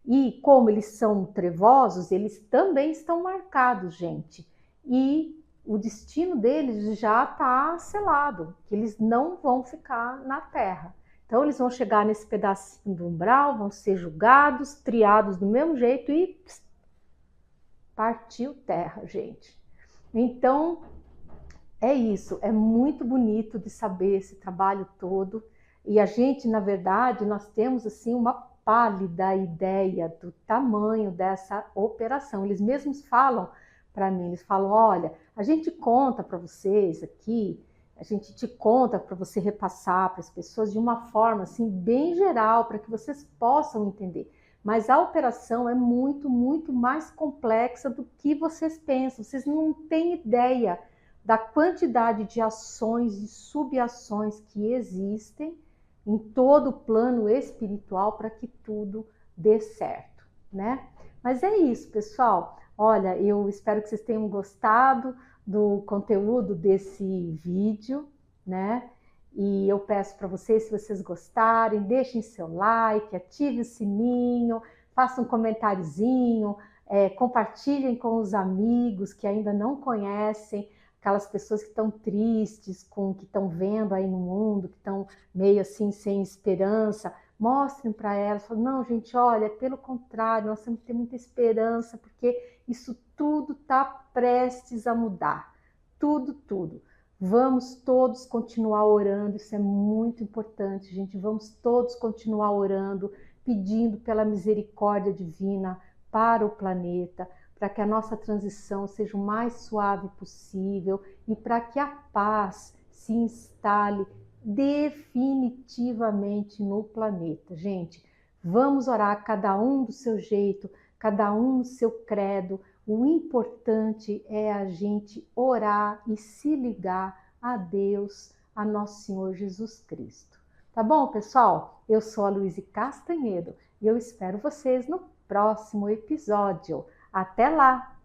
E como eles são trevosos, eles também estão marcados, gente. E o destino deles já está selado, que eles não vão ficar na Terra. Então, eles vão chegar nesse pedacinho do umbral, vão ser julgados, triados do mesmo jeito e partiu terra, gente. Então, é isso. É muito bonito de saber esse trabalho todo. E a gente, na verdade, nós temos assim uma pálida ideia do tamanho dessa operação. Eles mesmos falam para mim, eles falam, olha, a gente conta para vocês aqui, a gente te conta para você repassar para as pessoas de uma forma assim bem geral, para que vocês possam entender. Mas a operação é muito, muito mais complexa do que vocês pensam. Vocês não têm ideia da quantidade de ações e subações que existem em todo o plano espiritual para que tudo dê certo, né? Mas é isso, pessoal. Olha, eu espero que vocês tenham gostado do conteúdo desse vídeo, né? E eu peço para vocês, se vocês gostarem, deixem seu like, ative o sininho, façam um comentáriozinho, compartilhem com os amigos que ainda não conhecem, aquelas pessoas que estão tristes com o que estão vendo aí no mundo, que estão meio assim sem esperança. Mostrem para elas, falem, não, gente, olha, pelo contrário, nós temos que ter muita esperança, porque isso tudo está prestes a mudar. Tudo, tudo. Vamos todos continuar orando, isso é muito importante, gente. Vamos todos continuar orando, pedindo pela misericórdia divina para o planeta, para que a nossa transição seja o mais suave possível e para que a paz se instale definitivamente no planeta. Gente, vamos orar cada um do seu jeito, cada um no seu credo. O importante é a gente orar e se ligar a Deus, a nosso Senhor Jesus Cristo. Tá bom, pessoal? Eu sou a Luíse Castanhedo e eu espero vocês no próximo episódio. Até lá!